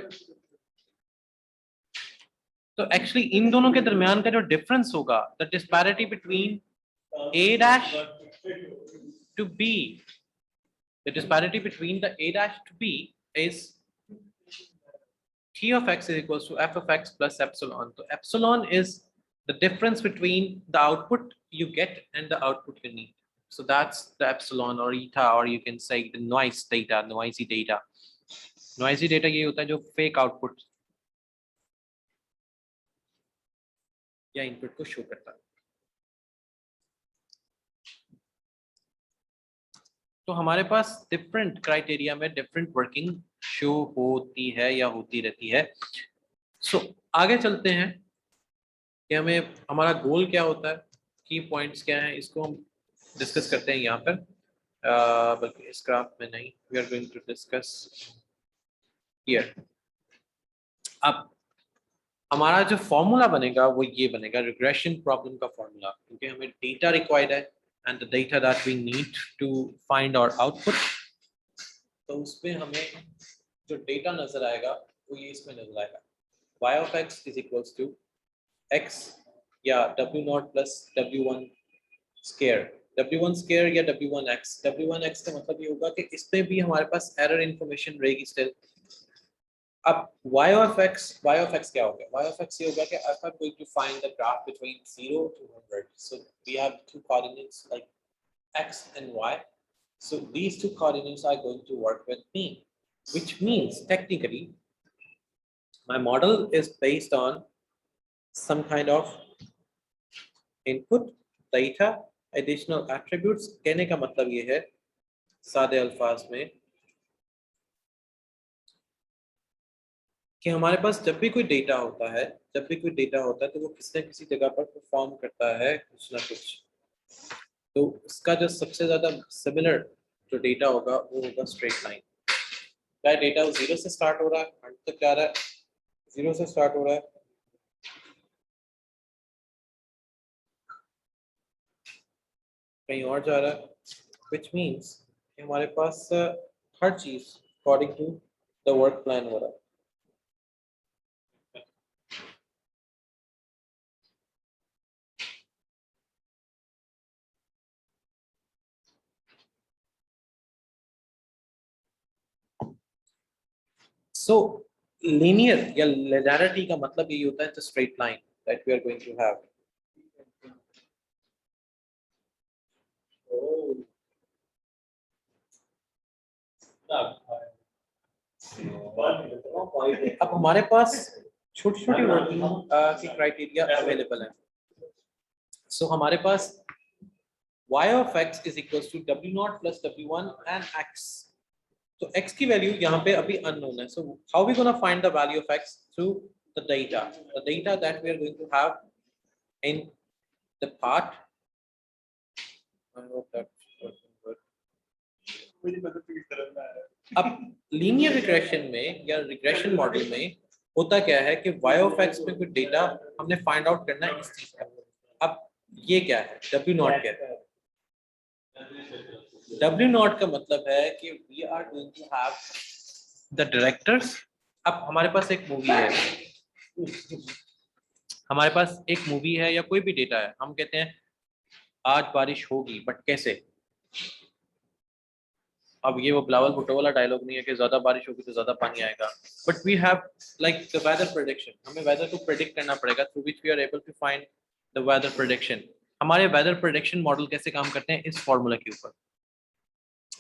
तो एक्चुअली इन दोनों के दरमियान का जो डिफरेंस होगा, the disparity between A dash to B, the disparity between the A dash to B is t of x is equals to f of x plus epsilon। So epsilon is the difference between the output you get and the output you need। So that's the epsilon or eta, or you can say the noise data, noisy data। noisy data ये होता है जो fake output या input को show करता है। तो हमारे पास different criteria में different working show होती है या होती रहती है। सो आगे चलते हैं कि हमें हमारा गोल क्या होता है, की पॉइंट्स क्या हैं, इसको हम डिस्कस करते हैं यहाँ पर। बल्कि इस ग्राफ में नहीं, we are going to discuss here. अब हमारा जो फॉर्मूला बनेगा वो ये बनेगा, रिग्रेशन प्रॉब्लम का फॉर्मूला, क्योंकि हमें डेटा रिक्वायर्ड है and the data that we need to find our output. तो उसमें हमें जो डेटा नजर आएगा वो ये इसमें नजर आएगा, y of x is equals to x या w0 plus w1 square, w1 square या w1x। w1x का मतलब ये होगा कि इसमें भी हमारे पास एरर इंफॉर्मेशन रहेगी स्टिल। अब y of x क्या हो गया, y of x ये होगा कि if I'm going to find the graph between 0 to 100, so we have two coordinates like x and y, so these two coordinates are going to work with me, which means technically my model is based on some kind of input data additional attributes। कहने का मतलब ये है सादे अल्फाज में कि हमारे पास जब भी कोई डेटा होता है, तो वो किसी न किसी जगह पर परफॉर्म करता है कुछ ना कुछ। तो उसका जो सबसे ज्यादा सिमिलर जो डेटा होगा वो होगा स्ट्रेट लाइन। क्या डेटा 0 से स्टार्ट हो रहा है, अंत तक जा रहा है, 0 से स्टार्ट हो रहा है, कहीं और जा रहा है, which means कि हमारे पास हर चीज according to the work plan हो रहा है। So linear या linearity का मतलब ये होता है the straight line that we are going to have। अब हमारे पास छोटी छोटी वर्किंग की क्राइटेरिया अवेलेबल है। सो हमारे पास y of x is equals to w0 plus w1 and x। तो x की वैल्यू यहाँ पे अभी अननोन है। So how we gonna find the value of x through the data that we are going to have in the part. I hope that's working good. अब linear regression में या regression model में होता क्या है कि y of x में कोई डेटा हमने फाइंड आउट करना है इस चीज का। अब ये क्या है, w0 क्या है? W0 का मतलब है कि we are going to have the directors। अब हमारे पास एक मूवी है, या कोई भी डेटा है, हम कहते हैं आज बारिश होगी, बट कैसे? अब ये वो बिलावल भुट्टो वाला डायलॉग नहीं है कि ज्यादा बारिश होगी तो ज्यादा पानी आएगा, but we have like the weather prediction. हमें वेदर को प्रेडिक्ट करना पड़ेगा, through which we are able to find the weather prediction. हमारे वेदर प्रेडिक्शन मॉडल कैसे काम करते हैं, इस फॉर्मूला के ऊपर।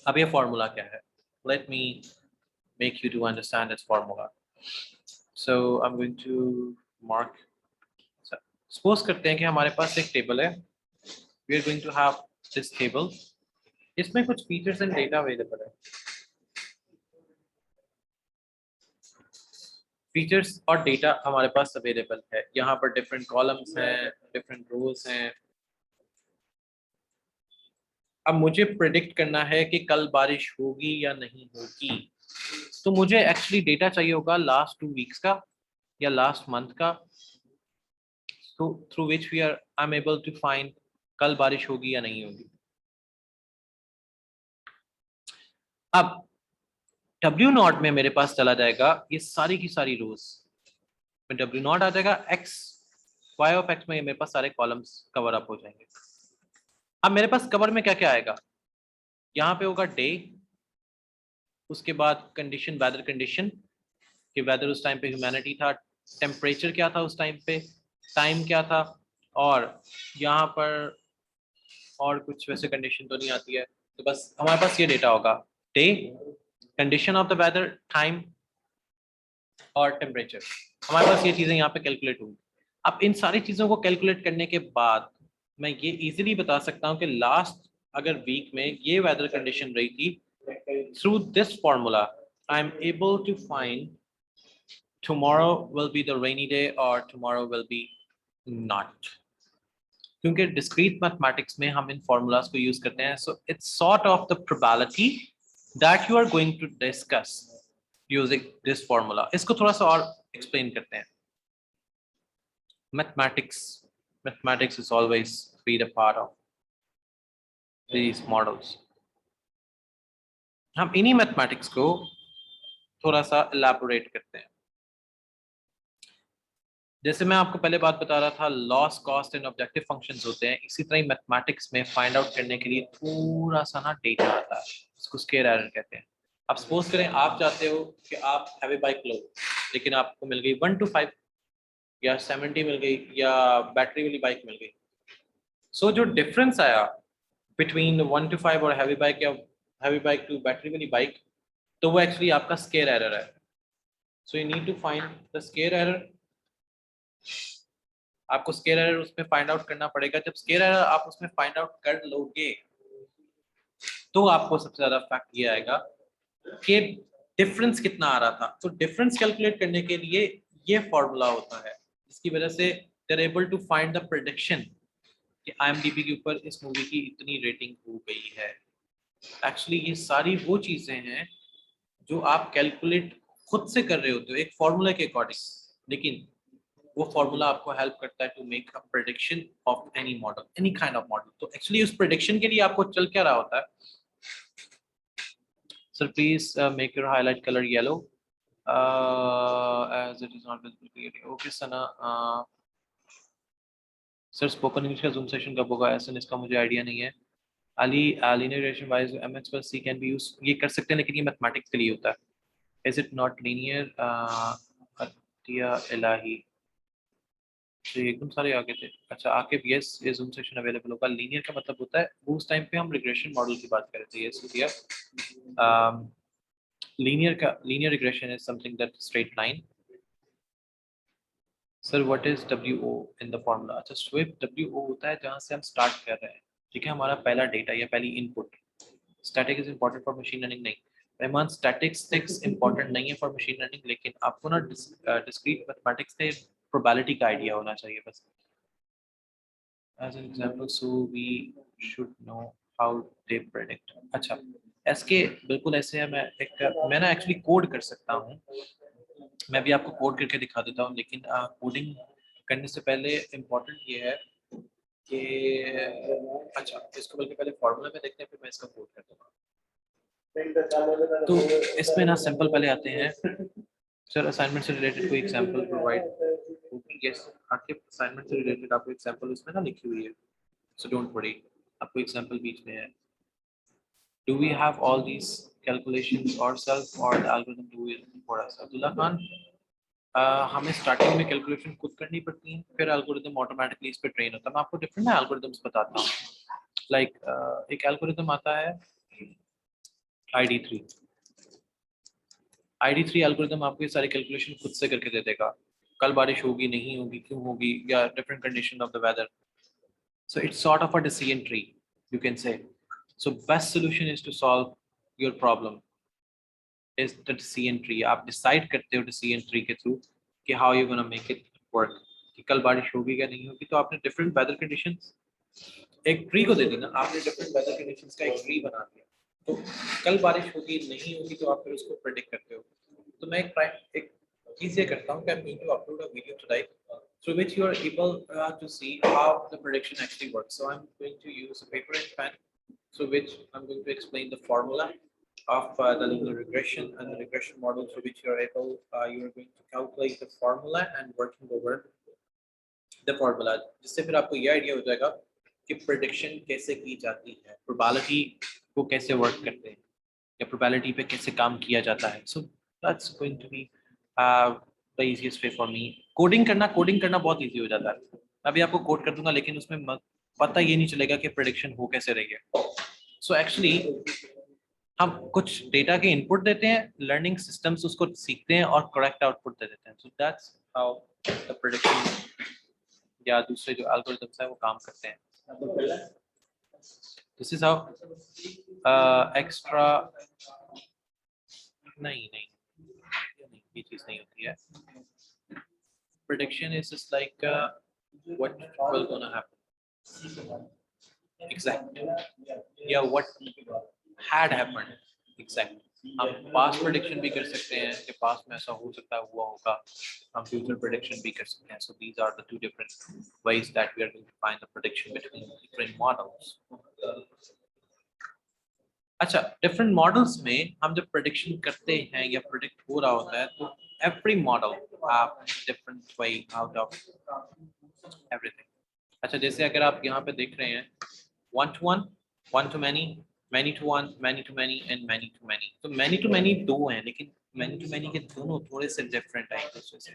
अब ये फॉर्मूला क्या है, let me make you to understand this formula. So I am going to mark. Suppose करते हैं कि हमारे पास एक टेबल है, we are going to have this table, इसमें कुछ फीचर्स एंड डेटा अवेलेबल है। फीचर्स और डेटा हमारे पास अवेलेबल है, यहाँ पर डिफरेंट कॉलम्स हैं, डिफरेंट रोज हैं। अब मुझे प्रिडिक्ट करना है कि कल बारिश होगी या नहीं होगी, तो मुझे एक्चुअली डेटा चाहिए होगा लास्ट 2 वीक्स का या लास्ट मंथ का, तो through which we are I am able to find कल बारिश होगी या नहीं होगी। अब W0 में मेरे पास चला जाएगा ये सारी की सारी रोज में, W0 आ जाएगा, x y ऑफ x में मेरे पास सारे कॉलम्स कवर अप हो जाएंगे। अब मेरे पास कवर में क्या क्या आएगा, यहाँ पे होगा डे, उसके बाद कंडीशन, वेदर कंडीशन कि वेदर उस टाइम पे ह्यूमैनिटी था, टेम्परेचर क्या था उस टाइम पे, टाइम क्या था, और यहाँ पर और कुछ वैसे कंडीशन तो नहीं आती है। तो बस हमारे पास ये डेटा होगा, day, condition of the weather, time और टेम्परेचर। हमारे पास ये चीजें यहाँ पे कैलकुलेट होंगी। अब इन सारी चीजों को कैलकुलेट करने के बाद मैं ये इजीली बता सकता हूँ कि लास्ट अगर वीक में ये वेदर कंडीशन रही थी, through this formula I am able to find tomorrow will be the rainy day or tomorrow will be not. क्योंकि discrete mathematics में हम इन formulas को use करते हैं, so it's sort of the probability that you are going to discuss using this formula. इसको थोड़ा सा और explain करते हैं. Mathematics is always be the part of these models. हम इन्हीं मैथमेटिक्स को थोड़ा सा elaborate करते हैं. जैसे मैं आपको पहले बात बता रहा था, loss, cost and objective functions होते हैं, इसी तरह ही मैथमेटिक्स में फाइंड आउट करने के लिए थोड़ा सा ना डेटा आता है, इसको स्केयर एरर कहते हैं. आप सपोज करें आप चाहते हो कि आप हैवी बाइक लो, लेकिन आपको मिल गई 1 to 5 या 70 मिल गई या बैटरी वाली बाइक मिल गई. सो जो डिफरेंस आया बिटवीन 1 to 5 और हैवी बाइक या हैवी बाइक टू बैटरी वाली बाइक, तो वो एक्चुअली आपका स्केयर एरर है. So you need to find the square error. आपको स्केयर एरर उसमें फाइंड आउट करना पड़ेगा. जब स्केयर एरर आप उसमें फाइंड आउट कर लोगे तो आपको सबसे ज्यादा फैक्ट ये आएगा कि डिफरेंस कितना आ रहा था. तो डिफरेंस कैलकुलेट करने के लिए ये फॉर्मूला होता है, जिसकी वजह से they are able to find the prediction कि IMDb के ऊपर इस मूवी की इतनी रेटिंग हो गई है. एक्चुअली ये सारी वो चीजें हैं जो आप कैलकुलेट खुद से कर रहे होते हो एक फॉर्मूला के अकॉर्डिंग, लेकिन वो फॉर्मूला आपको हेल्प करता है to make a prediction of any model, any kind of model. तो एक्चुअली उस प्रेडिक्शन के लिए आपको चल क्या रहा होता है. Sir please make your highlight colour yellow as it is not visible clearly. Okay Sana. Sir spoken English का जूम सेशन कब होगा? ऐसा इसका मुझे आइडिया नहीं है. Ali linear relation wise mx plus c can be use, ये कर सकते हैं लेकिन ये मैथमेटिक्स के लिए होता है. Is it not linear? Atiya Ilahi. तो एकदम सारे आगे थे. अच्छा आके यस ये जूम सेशन अवेलेबल होगा. लीनियर का मतलब होता है वो उस टाइम पे हम रिग्रेशन मॉडल की बात कर रहे थे. यस दिया. Linear regression is something that straight line. Sir what is WO in the formula? अच्छा स्विप WO होता है जहां से हम स्टार्ट कर रहे हैं. ठीक है, हमारा पहला डेटा या पहली input. Static is important for machine learning. नहीं रहमान, स्टैटिस्टिक्स इंपॉर्टेंट नहीं है फॉर मशीन लर्निंग, लेकिन आपको ना डिस्क्रीट मैथमेटिक्स से प्रोबेबिलिटी का आइडिया होना चाहिए बस. As an example, so we should know how they predict. अच्छा इसके बिल्कुल ऐसे है. मैं ना एक्चुअली कोड कर सकता हूँ. मैं भी आपको कोड करके दिखा देता हूँ, लेकिन कोडिंग करने से पहले इम्पोर्टेंट ये है कि अच्छा इसको बल्कि पहले फॉर्मूला में देखते हैं फिर मैं इसका कोड कर दूँगा. तो इसमें ना सिंपल पहले आते हैं. सर असाइनमेंट से रिलेटेड कोई एग्जांपल प्रोवाइड. यस आपके असाइनमेंट से रिलेटेड आपको एग्जांपल उसमें ना लिखी हुई है, सो डोंट वरी. आपको एग्जांपल बीच में है. Do we have all these calculations ourselves or the algorithm do it for us? Abdullah Khan, हमें स्टार्टिंग में कैलकुलेशन खुद करनी पड़ती है, फिर एल्गोरिदम ऑटोमेटिकली इस पे ट्रेन होता है. मैं आपको डिफरेंट ना एल्गोरिदम्स बताता हूँ. लाइक एक एल्गोरिदम आता है ID3. ID3 एल्गोरिदम आपको ये सारी कैलकुलेशन खुद से करके दे देगा. कल बारिश होगी, नहीं होगी, क्यों होगी, या different condition of the weather. So it's sort of a decision tree you can say. So best solution is to solve your problem is the decision tree. आप डिसाइड करते हो डिसीजन ट्री के थ्रू कि how you gonna make it work, कि कल बारिश होगी या नहीं होगी. तो आपने डिफरेंट वेदर कंडीशंस एक ट्री को दे दी ना, आपने डिफरेंट वेदर कंडीशंस का एक ट्री बना दिया. तो कल बारिश होगी, नहीं होगी, तो आप फिर उसको प्रेडिक्ट करते हो. तो मैं एक चीज ये करता हूँ कि I'm going to upload a video today through which you are able to see how the prediction actually works. So I'm going to use a paper and pen through which I'm going to explain the formula of the linear regression and the regression model through which you are going to calculate the formula and working over the formula. जिससे फिर आपको ये idea हो जाएगा कि prediction कैसे की जाती है, प्रोबेबिलिटी को कैसे वर्क करते हैं, या प्रोबेबिलिटी पे कैसे काम किया जाता है. So that's going to B the easiest way for me. Coding करना बहुत इजी हो जाता है. अभी आपको कोड कर दूंगा, लेकिन उसमें पता ये नहीं चलेगा कि प्रेडिक्शन हो कैसे रही है. सो एक्चुअली हम कुछ डेटा के इनपुट देते हैं, लर्निंग सिस्टम्स उसको सीखते हैं और करेक्ट आउटपुट दे देते हैं. सो दैट्स हाउ द प्रेडिक्शन या दूसरे जो एल्गोरिथम्स हैं वो काम करते हैं. दिस इज हाउ एक्स्ट्रा नहीं नहीं, ये चीज नहीं होती है. Prediction is just like what will gonna happen exactly. Yeah, what had happened exactly. हम पास्ट प्रेडिक्शन भी कर सकते हैं कि पास्ट में ऐसा हो सकता है, हुआ होगा. हम फ्यूचर प्रेडिक्शन भी कर सकते हैं. So these are the two different ways that we are going to find the prediction between different models. अच्छा, डिफरेंट मॉडल्स में हम जब प्रेडिक्शन करते हैं या प्रेडिक्ट हो रहा होता है तो एवरी मॉडल आप different way out of everything. अच्छा, जैसे अगर आप यहाँ पे देख रहे हैं 1 to 1, 1 to many, many to 1, many to many and many to many. तो many to many दो हैं, लेकिन many to many के दोनों थोड़े से डिफरेंट हैं एक दूसरे से.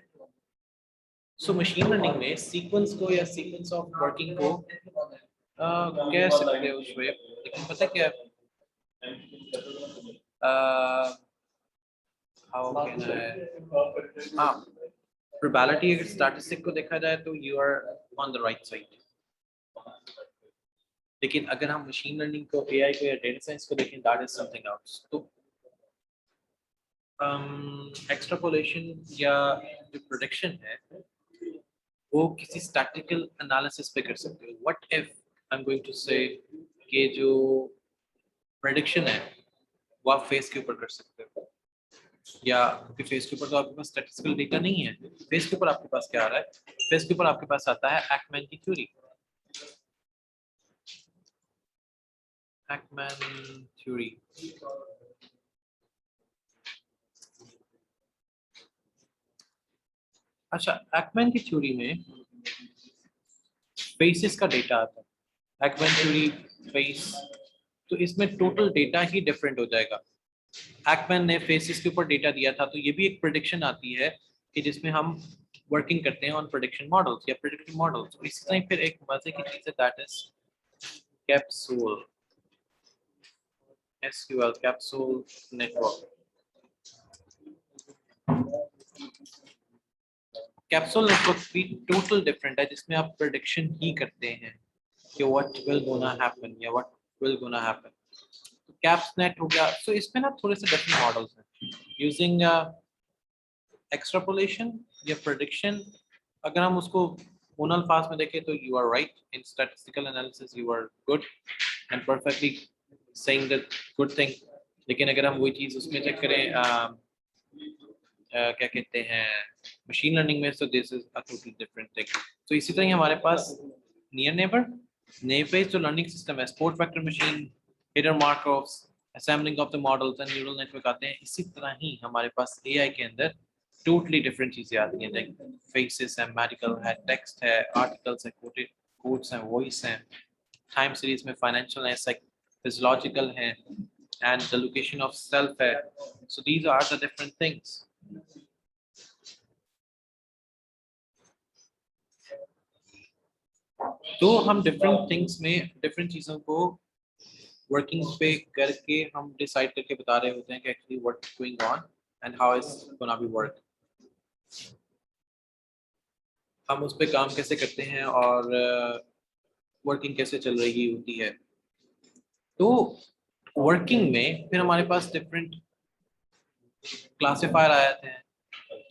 सो मशीन लर्निंग में सीक्वेंस को या सीक्वेंस ऑफ वर्किंग को कह सकते हैं उस वे, लेकिन पता क्या है, how can I, हाँ, probability अगर statistic को देखा जाए तो you are on the right side. लेकिन अगर हम मशीन लर्निंग को, एआई को या डेटा साइंस को देखें, that is something else. तो एक्सट्रापोलेशन या जो प्रेडिक्शन है वो किसी स्टैटिकल एनालिसिस पे कर सकते हो. What if I am going to say कि जो प्रेडिक्शन है वो आप फेस के ऊपर कर सकते हो, या आपके फेस के ऊपर तो आपके पास स्टैटिस्टिकल डेटा नहीं है. फेस के ऊपर आपके पास क्या आ रहा है? फेस के ऊपर आपके पास आता है एक्मैन की थ्योरी. एक्मैन थ्योरी अच्छा, एक्मैन की थ्योरी में फेसेस का डेटा आता है. एक्मैन थ्योरी फेस, तो इसमें टोटल डेटा ही डिफरेंट हो जाएगा. एक्मैन ने फेसेस के ऊपर डेटा दिया था, तो ये भी एक प्रेडिक्शन आती है कि जिसमें हम वर्किंग करते हैं ऑन प्रेडिक्शन मॉडल्स या प्रेडिक्टिव मॉडल्स. और इसी तरह फिर एक मजे की चीज है, that is capsule, SQL, capsule network. Capsule network भी टोटल डिफरेंट है, जिसमें आप प्रेडिक्शन ही करते हैं कि व्हाट विल गोना हैपन या what will gonna happen. Caps net हो गया. सो इसमें ना थोड़े से डिफरेंट मॉडल्स हैं यूजिंग एक्सट्रापोलेशन या प्रेडिक्शन. अगर हम उसको मोनल अल्फाज में देखें तो you are right in statistical analysis, you are good and perfectly saying the good thing. लेकिन अगर हम वही चीज उसमें चेक करें क्या कहते हैं मशीन लर्निंग में, so this is a totally different thing. तो इसी तरह हमारे पास नियर नेबर, नेव बेस्ड जो लर्निंग सिस्टम है, support vector machine, hidden Markovs, ensembling of the models and neural network आते हैं. इसी तरह ही हमारे पास एआई के अंदर टोटली डिफरेंट चीजें आती हैं, लाइक फेसेस है, मेडिकल है, टेक्स्ट है, आर्टिकल्स है, कोटेड कोड्स हैं, वॉइस हैं, टाइम सीरीज में फाइनेंशियल है, फिजियोलॉजिकल है, and the location of self है. So these are the different things. तो हम डिफरेंट थिंग्स में डिफरेंट चीजों को वर्किंग पे करके हम डिसाइड करके बता रहे होते हैं कि actually what is going on and how is gonna be work. हम उस पे काम कैसे करते हैं और वर्किंग कैसे चल रही होती है. तो वर्किंग में फिर हमारे पास डिफरेंट क्लासिफायर आए थे.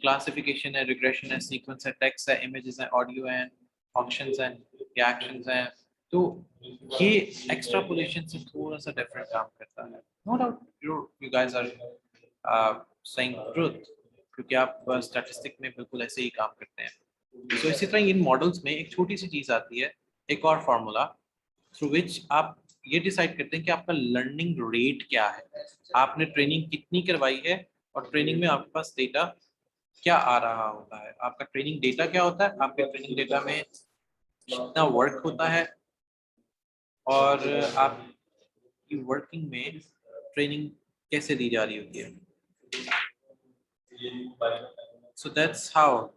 क्लासिफिकेशन है, रिग्रेशन है, सीक्वेंस है, टेक्स्ट है, इमेजेस है, ऑडियो है, ऑप्शंस हैं, रिएक्शंस हैं. तो ये एक्सट्रापोलेशन से थोड़ा सा डिफरेंट काम करता है. No doubt you guys are saying truth, क्योंकि आप स्टैटिस्टिक में बिल्कुल ऐसे ही काम करते हैं. तो इसी तरह इन मॉडल्स में एक छोटी सी चीज आती है, एक और फार्मूला थ्रू विच आप ये डिसाइड करते हैं कि आपका लर्निंग रेट क्या है, आपने ट्रेनिंग कितनी करवाई है, और ट्रेनिंग में आपके पास डेटा क्या आ रहा होता है. आपका ट्रेनिंग डेटा क्या होता है, आपके ट्रेनिंग डेटा में कितना वर्क होता है, और आपकी वर्किंग में ट्रेनिंग कैसे दी जा रही होती है. सो दैट्स हाउ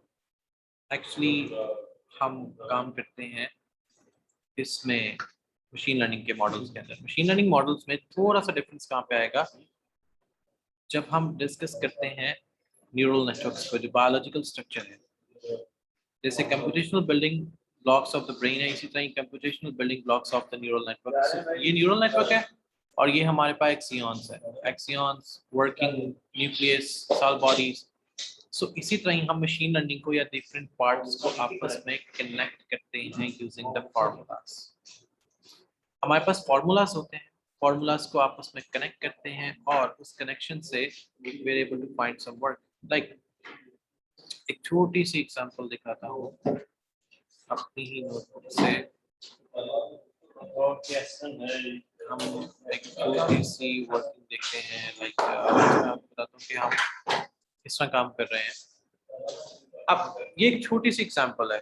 एक्चुअली हम काम करते हैं इसमें मशीन लर्निंग के मॉडल्स के अंदर. मशीन लर्निंग मॉडल्स में थोड़ा सा डिफरेंस कहाँ पे आएगा, जब हम डिस्कस करते हैं न्यूरल नेटवर्क्स को, जो बायोलॉजिकल स्ट्रक्चर है. जैसे computational building blocks of the brain है, इसी तरह computational building blocks of the neural network. ये न्यूरल नेटवर्क है, और ये हमारे पास एक्सियॉन्स है, एक्सियॉन्स, वर्किंग न्यूक्लियस, सेल बॉडीज। सो इसी तरह ही हम मशीन लर्निंग को या डिफरेंट पार्ट्स को आपस में कनेक्ट करते हैं यूजिंग द फार्मूलाज। हमारे पास फार्मूलाज होते हैं, फार्मूलाज को आपस में कनेक्ट करते हैं और उस कनेक्शन से we are able to find some work. Like एक छोटी सी एग्जांपल दिखाता हूँ अपनी ही नोटबुक से। हम एक छोटी सी वर्किंग देखते हैं, लाइक मैं आपको बताता हूँ कि हम किस तरह काम कर रहे हैं। अब ये एक छोटी सी एग्जांपल है।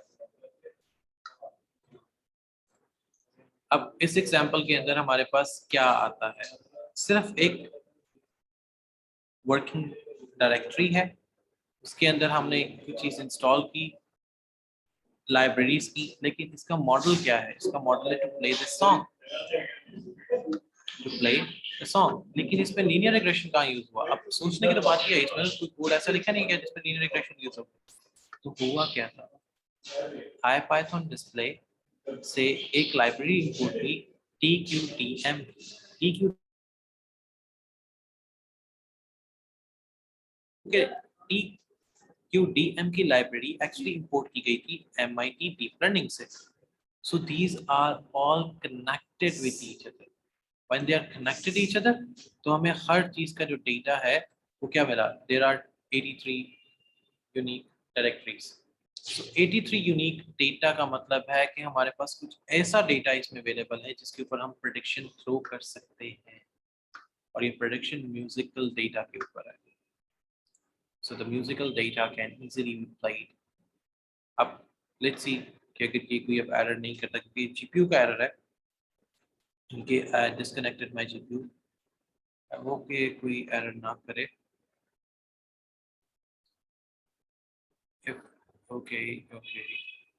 अब इस एग्जांपल के अंदर हमारे पास क्या आता है, सिर्फ एक वर्किंग डायरेक्टरी है, उसके अंदर हमने कुछ चीज इंस्टॉल की, लाइब्रेरीज की, लेकिन इसका मॉडल क्या है? इसका मॉडल है to play the song, to play the song. लेकिन इसमें लीनियर रिग्रेशन कहाँ यूज हुआ? अब सोचने की तो बात ये है, इसमें कोई कोड ऐसा लिखा नहीं गया जिसमें लीनियर रिग्रेशन यूज हो। तो हुआ क्या था, IPython डिस्प्ले से एक लाइब्रेरी इंपोर्ट की, TQDM। TQDM की लाइब्रेरी एक्चुअली इंपोर्ट की गई थी MIT डीप लर्निंग से। So these are all connected with each other. When they are connected each other, तो हमें हर चीज का जो डेटा है वो क्या मिला? There are 83 unique directories. So 83 unique data का मतलब है कि हमारे पास कुछ ऐसा डेटा इसमें अवेलेबल है जिसके ऊपर हम प्रेडिक्शन थ्रो कर सकते हैं, और ये प्रेडिक्शन म्यूजिकल डेटा के ऊपर है। So the musical data can easily be played. अब लेट्स सी कि अगर ये कोई अब एरर नहीं करता, क्योंकि जीपीयू का एरर है, क्योंकि डिस्कनेक्टेड माय जीपीयू, वो कि कोई एरर ना करे। if okay okay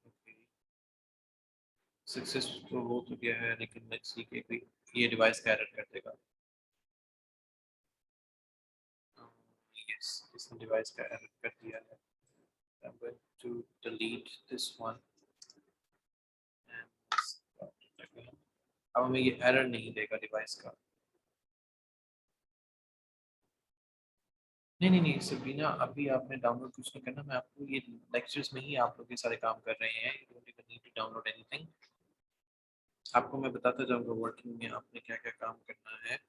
okay successful हो तो गया है, लेकिन लेट्स सी कि कोई ये डिवाइस का एरर कर देगा। यस, इसने डिवाइस का एरर कर दिया है। I'm going to delete this one and start it again. अब हमें ये एरर नहीं देगा डिवाइस का। नहीं नहीं नहीं सबीना, अभी आपने डाउनलोड कुछ नहीं करना, मैं आपको ये लेक्चर्स में ही आप लोग ये सारे काम कर रहे हैं। You don't need to download anything. आपको मैं बताता जाऊंगा वर्किंग में आपने क्या क्या काम करना है।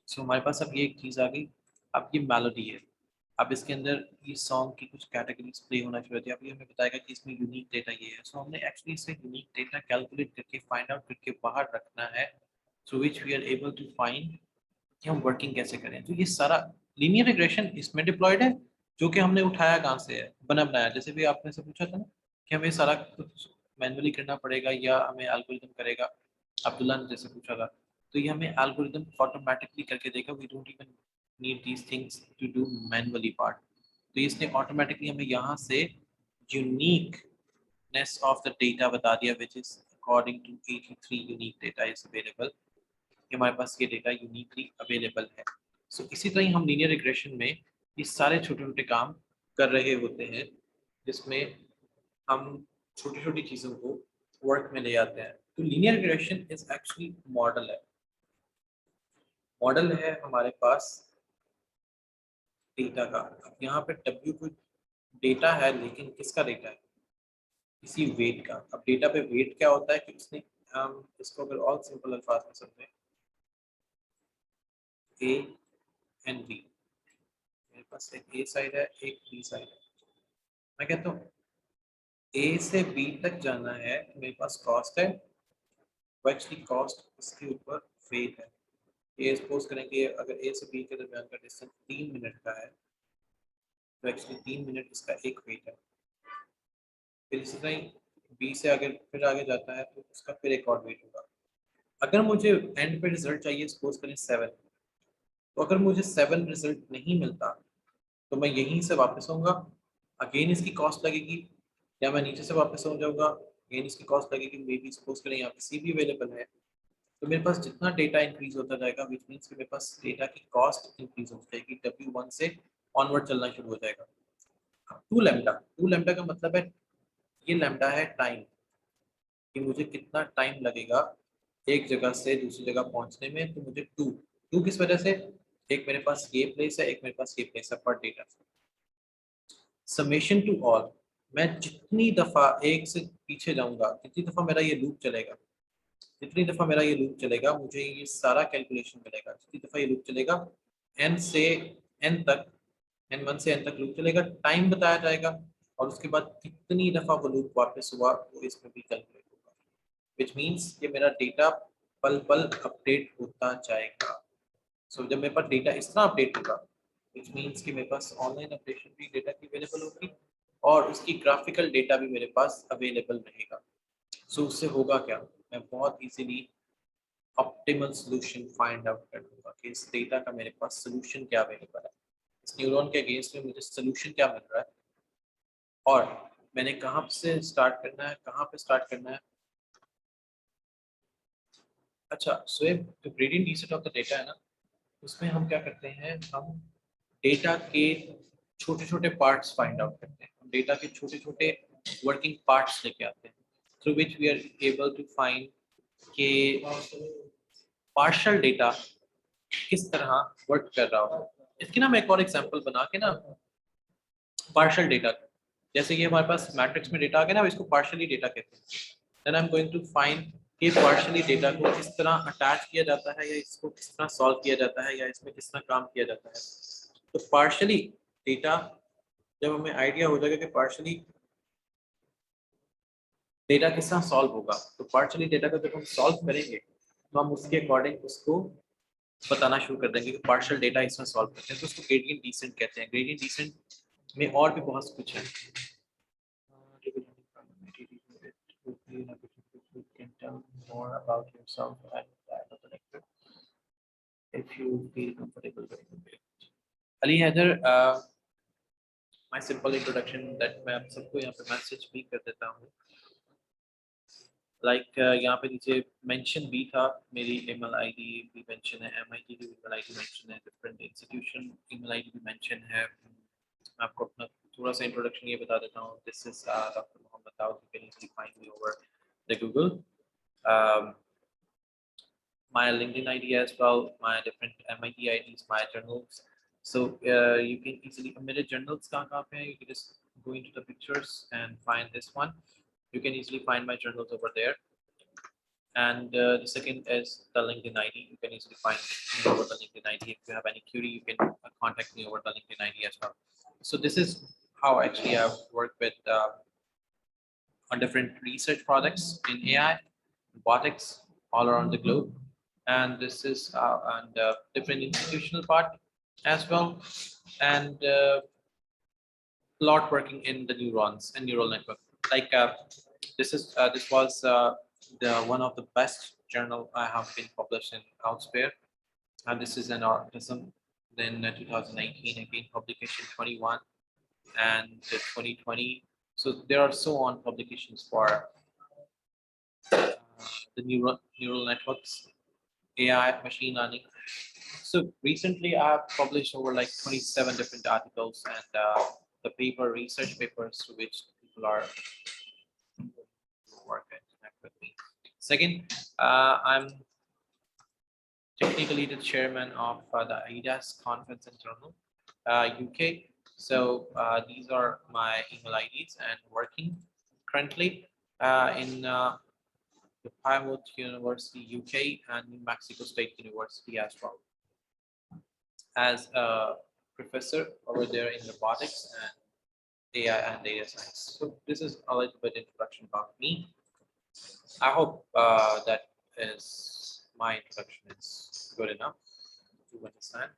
सो हमारे पास अब ये एक चीज़ आ गई। अब ये मेलोडी है, अब इसके अंदर ये सॉन्ग की कुछ कैटेगरीज प्ले होना शुरू होती है। अब ये हमें बताएगा कि इसमें यूनिक डेटा ये है। सो हमने एक्चुअली इसे यूनिक डेटा कैलकुलेट करके फाइंड आउट करके बाहर रखना है, through which we are able to find कि हम वर्किंग कैसे करें। तो ये सारा लीनियर रिग्रेशन इसमें डिप्लॉयड है, जो कि हमने उठाया कहाँ से है? बना बनाया। जैसे भी आपने से पूछा था ना कि हमें सारा कुछ मैनुअली करना पड़ेगा या हमें एल्गोरिथम करेगा, अब्दुल्ला ने जैसे पूछा था, तो ये हमें एल्गोरिथम ऑटोमेटिकली करके देगा। We don't even need these things to do manually part. तो इसने ऑटोमेटिकली हमें यहाँ से यूनिकनेस ऑफ द डेटा बता दिया, which is according to 83 unique data is available. हमारे पास ये डेटा यूनिकली अवेलेबल है। सो इसी तरह ही हम लीनियर रिग्रेशन में ये सारे छोटे छोटे काम कर रहे होते हैं, जिसमें हम छोटी छोटी चीज़ों को वर्क में ले आते हैं। तो linear regression is actually model है। मॉडल है हमारे पास डेटा का। अब यहाँ पे W कोई डेटा है, लेकिन किसका डेटा है? किसी वेट का। अब डेटा पे वेट क्या होता है कि उसने, हम इसको अगर और सिंपल अल्फाज में समझें, A एंड B, मेरे पास एक A साइड है, एक B साइड है। मैं कहता हूँ A से B तक जाना है तो मेरे पास कॉस्ट है, वो एक्चुअली कॉस्ट इसके ऊपर वेट है। ये सपोज करें कि अगर A से B के दरमियान का डिस्टेंस 3 मिनट का है, तो एक्चुअली 3 मिनट इसका एक वेट है। फिर इसी तरह B से अगर फिर आगे जाता है तो उसका फिर एक और वेट होगा। अगर मुझे एंड पे रिजल्ट चाहिए, सपोज करें 7, तो अगर मुझे 7 रिजल्ट नहीं मिलता तो मैं यहीं से वापस आऊँगा, अगेन इसकी कॉस्ट लगेगी, या मैं नीचे से वापस हो जाऊँगा, अगेन इसकी कॉस्ट लगेगी। मे बी सपोज करें यहाँ पे C भी अवेलेबल है, तो मेरे पास जितना डेटा इंक्रीज होता जाएगा, विच मीन्स कि मेरे पास डेटा की कॉस्ट इंक्रीज हो जाएगी। W1 से ऑनवर्ड चलना शुरू हो जाएगा। टू लैम्डा का मतलब है, ये लैम्डा है टाइम, कि मुझे कितना टाइम लगेगा एक जगह से दूसरी जगह पहुंचने में, तो मुझे टू किस वजह से, एक मेरे पास ये प्लेस है, एक मेरे पास ये प्लेस है पर डेटा। समेशन टू ऑल, मैं जितनी दफा एक से पीछे जाऊंगा, जितनी दफा मेरा ये लूप चलेगा, जितनी दफा मेरा ये लूप चलेगा, मुझे ये सारा कैलकुलेशन मिलेगा। जितनी दफा ये लूप चलेगा, एन से एन तक, N1 से N तक लूप चलेगा, टाइम बताया जाएगा, और उसके बाद कितनी दफा वो लूप वापस हुआ वो इसमें भी कैलकुलेट होगा। विच मीन्स कि मेरा डेटा पल पल अपडेट होता जाएगा। सो जब मेरे पास डेटा इस तरह अपडेट होगा, विच मीन्स कि मेरे पास ऑनलाइन अपडेशन भी डेटा की अवेलेबल होगी, और उसकी ग्राफिकल डेटा भी मेरे पास अवेलेबल रहेगा। सो उससे होगा क्या, मैं बहुत easily optimal solution find out कर दूंगा कि इस डेटा का मेरे पास सोल्यूशन क्या अवेलेबल है, इस न्यूरॉन के अगेंस्ट में मुझे सोल्यूशन क्या मिल रहा है, और मैंने कहाँ से स्टार्ट करना है, कहाँ पे स्टार्ट करना है। अच्छा, सो जो gradient descent of the data है ना, उसमें हम क्या करते हैं, हम डेटा के छोटे छोटे पार्ट्स फाइंड आउट करते हैं, हम डेटा के छोटे छोटे वर्किंग पार्ट्स लेके आते हैं, through which we are able to find के पार्शियल डेटा किस तरह वर्क कर रहा हो। इसकी ना मैं एक और एग्जांपल बना के ना, पार्शियल डेटा, जैसे कि हमारे पास मैट्रिक्स में डेटा आ गया ना, इसको पार्शियली डेटा कहते हैं। Then I am going to find कि पार्शियली डेटा को किस तरह अटैच किया जाता है, या इसको किस तरह सॉल्व किया जाता है, या इसमें किस तरह काम किया जाता है। तो पार्शियली डेटा, जब हमें आइडिया हो जाएगा कि पार्शियली डेटा किस तरह सॉल्व होगा, तो पार्शियली डेटा को जब हम सॉल्व करेंगे, तो हम उसके अकॉर्डिंग उसको बताना शुरू कर देंगे कि पार्शियल डेटा इसमें सॉल्व करते हैं, तो उसको ग्रेडियंट डिसेंट कहते हैं। ग्रेडियंट डिसेंट में और भी बहुत कुछ है। Can tell more about yourself and that of the lecture if you feel comfortable with it. Ali Haider, my simple introduction that मैं आप सबको यहाँ पे मैसेज भी कर देता हूँ। लाइक यहाँ पे नीचे मेंशन भी था, मेरी ईमेल आईडी भी मेंशन है, MIT की ईमेल आईडी मेंशन है, डिफरेंट इंस्टीट्यूशन ईमेल आईडी भी मेंशन है। मैं आपको अपना थोड़ा सा इंट्रोडक्शन ये बता देता हूँ। This is doctor Mohammad Dawood, you can easily find me over the Google, my LinkedIn ID as well, my different MIT IDs, my journals. So you can easily, मेरे journals कहाँ पे हैं? You can just go into the pictures and find this one. You can easily find my journals over there. And the second is the LinkedIn ID. You can easily find me over the LinkedIn ID. If you have any query, you can contact me over the LinkedIn ID as well. So this is how actually I've worked with on different research projects in AI, robotics all around the globe. And this is and different institutional part as well, and a lot working in the neurons and neural network. Like this was the one of the best journal I have been published in elsewhere, and this is an autism. Then 2019 again publication 21 and 2020. So there are so on publications for the neural networks, AI, machine learning. So recently I've published over like 27 different articles and the research papers to which people are work and connect with me. Second, I'm technically the chairman of the AIDAS conference in Toronto, UK. So these are my email IDs and working currently in the Plymouth University, UK, and New Mexico State University as well, as a professor over there in robotics and AI and data science. So this is a little bit introduction about me. I hope that is my introduction is good enough to understand.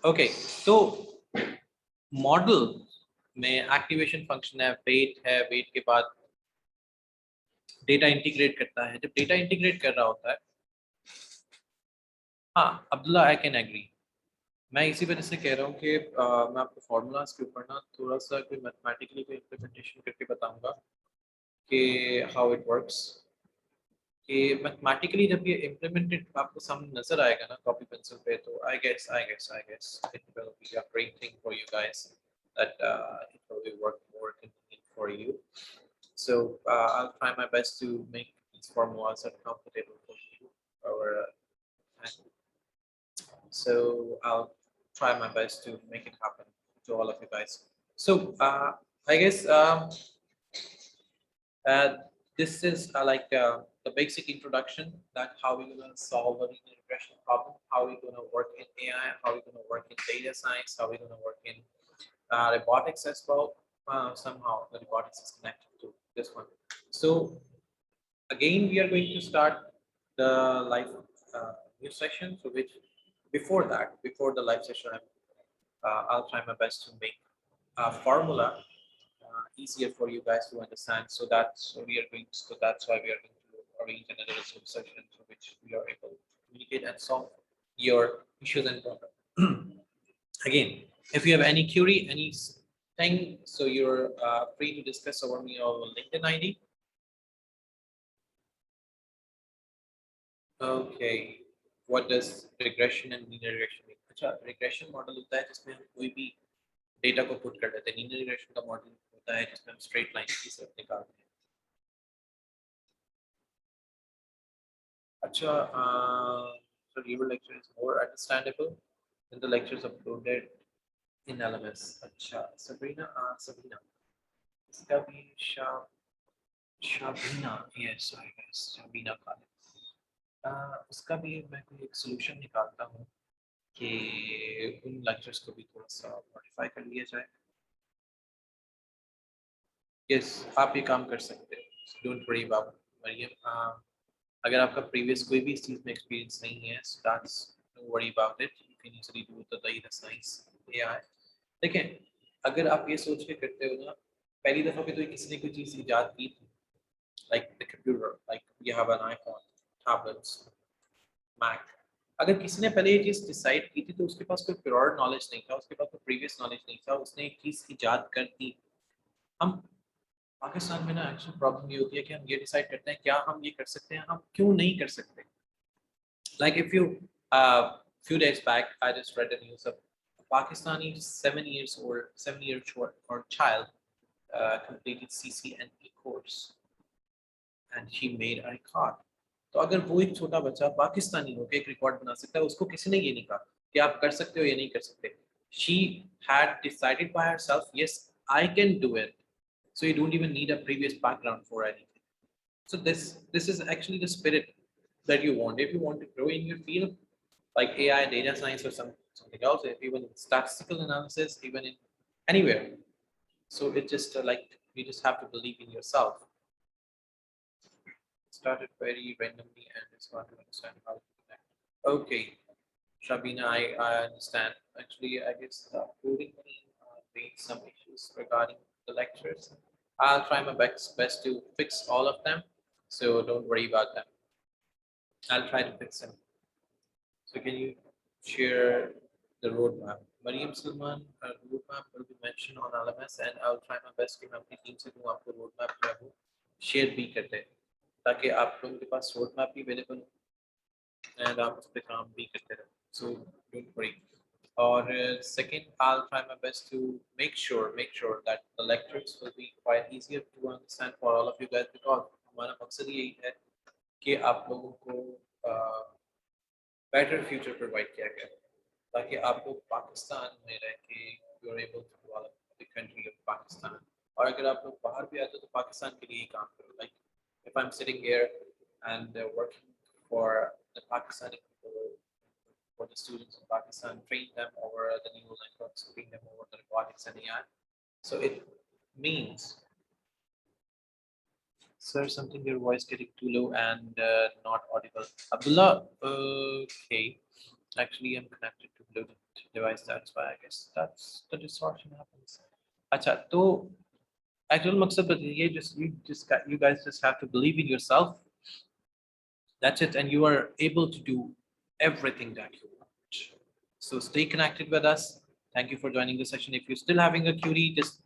Okay, so model में activation function है, wait के बाद data integrate करता है। जब data integrate कर रहा होता है, हाँ अब्दुल्ला, आई कैन एग्री। मैं इसी वजह से कह रहा हूँ कि मैं आपको फार्मूलाज के ऊपर ना थोड़ा सा कोई मैथमेटिकली कोई इम्प्लीमेंटेशन करके बताऊंगा कि हाउ इट वर्क्स, कि मैथमेटिकली जब ये इम्प्लीमेंटेड आपको सामने नजर आएगा ना कॉपी पेंसिल पे, तो I guess it will be a great thing for you guys, that it will be work more convenient for you. So I'll try my best to make these formulas are comfortable for you. our time. So I'll try my best to make it happen to all of you guys. So I guess uh, this is the basic introduction that how we're going to solve a linear regression problem, how we're going to work in AI, how we're going to work in data science, how we're going to work in robotics as well. Somehow the robotics is connected to this one. So again, we are going to start the live new session. So which before that, before the live session, I'll try my best to make a formula easier for you guys to understand. So that's why we are going to arrange another Zoom session so which we are able to communicate and solve your issues and problems. Again, if you have any query, anything, so you're free to discuss over me or LinkedIn ID. Okay, what does regression and linear regression mean? अच्छा, regression model होता है जिसमें हम कोई भी data को put कर देते हैं. linear regression का मॉडल होता है जिसमें हम स्ट्रेट लाइन की सब निकालते हैं. अच्छा, so your lecture is more understandable than the lectures uploaded in LMS. अच्छा, Sabrina, इसका भी Shabina, yes, I guess Shabina Khalid. उसका भी मैं कोई एक सोल्यूशन निकालता हूँ कि उन लेक्चर्स को भी थोड़ा सा मॉडिफाई कर लिया जाए. यस, आप ये काम कर सकते हैं. Don't worry about Mariam. अगर आपका प्रीवियस कोई भी इस चीज़ में एक्सपीरियंस नहीं है, starts don't worry about it. You can easily do the data science AI. देखें, अगर आप ये सोच के करते हो ना, पहली दफ़ा पे तो किसी ने कोई चीज़ इजाद की थी, like the computer, like you have an iPhone, tablets, Mac. अगर किसी ने पहले ये चीज़ डिसाइड की थी तो उसके पास कोई प्योर नॉलेज नहीं था, उसके पास कोई प्रीवियस नॉलेज नहीं था, उसने एक चीज़ इजाद कर दी. हम पाकिस्तान में ना एक्चुअल प्रॉब्लम ये होती है कि हम ये डिसाइड करते हैं क्या हम ये कर सकते हैं, हम क्यों नहीं कर सकते. Like if you few days back I just read the news of a Pakistani 7 years old child completed CCNP course and she made a record. तो अगर वो एक छोटा बच्चा पाकिस्तानी होकर एक रिकॉर्ड बना सकता है, उसको किसी ने ये नहीं कहा कि आप कर सकते हो या नहीं कर सकते. She had decided by herself, yes, I can do it. So you don't even need a previous background for anything. So this is actually the spirit that you want. If you want to grow in your field, like AI, data science, or something else, even in statistical analysis, even in anywhere. So it's just like you just have to believe in yourself. Started very randomly and it's hard to understand how to connect. Okay, Shabina, I understand. Actually, I guess the coding made some issues regarding the lectures. I'll try my best to fix all of them, so don't worry about them. I'll try to fix them. So can you share the roadmap? Mariam Salman, roadmap will be mentioned on LMS and I'll try my best कि मैं अपनी team से दूँ आपको roadmap जो है वो share भी करते हैं ताकि आप लोगों के पास roadmap भी available हो and आप उस पर काम भी करते रहें. So don't worry. Or second, I'll try my best to make sure that the lectures will be quite easier to understand for all of you guys because हमारा मकसद यही है कि आप लोगों को better future provide किया गया ताकि आप लोग पाकिस्तान में रह के you are able to develop the country of Pakistan. और अगर आप लोग बाहर भी आते हो तो पाकिस्तान के लिए ही काम करो. Like if I'm sitting here and working for the Pakistani people, for the students in Pakistan, train them over the new networks, train them over the robotics and AI. So it means, sir, something your voice getting too low and not audible. Abdullah, okay. Actually, I'm connected to Bluetooth device. That's why I guess that's the distortion happens. अच्छा, तो actual मकसद बताइए. You guys just have to believe in yourself. That's it, and you are able to do everything that you want. So stay connected with us. Thank you for joining the session. If you're still having a query, just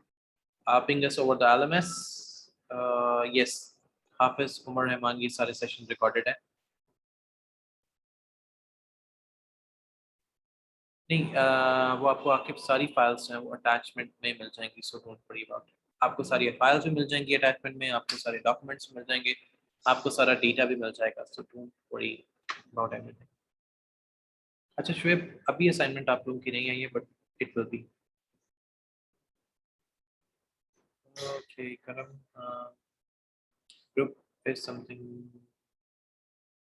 ping us over the LMS. Yes, Hafiz, Umar Rahman, ये सारे sessions recorded हैं. नहीं, वो आपको आपकी सारी files हैं वो अटैचमेंट में मिल जाएंगी. सो डोंट वरी अबाउट इट. आपको सारी फाइल्स भी मिल जाएंगी अटैचमेंट में, आपको सारे डॉक्यूमेंट्स मिल जाएंगे, आपको सारा डेटा भी मिल जाएगा. सो डोंट वरी about everything. अच्छा शुएब, अभी असाइनमेंट आप लोगों की नहीं आई है, but it will be. Okay, Karam, group is something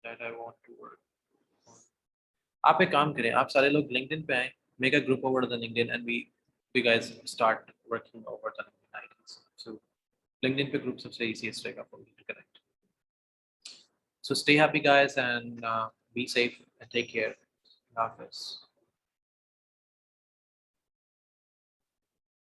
that I want to work on. आप एक काम करें, आप सारे लोग LinkedIn पे आए, make a group over the LinkedIn and we guys start working over the LinkedIn IDs. So LinkedIn पे group सबसे easiest रहेगा for you to connect. So stay happy guys and be safe and take care. God bless.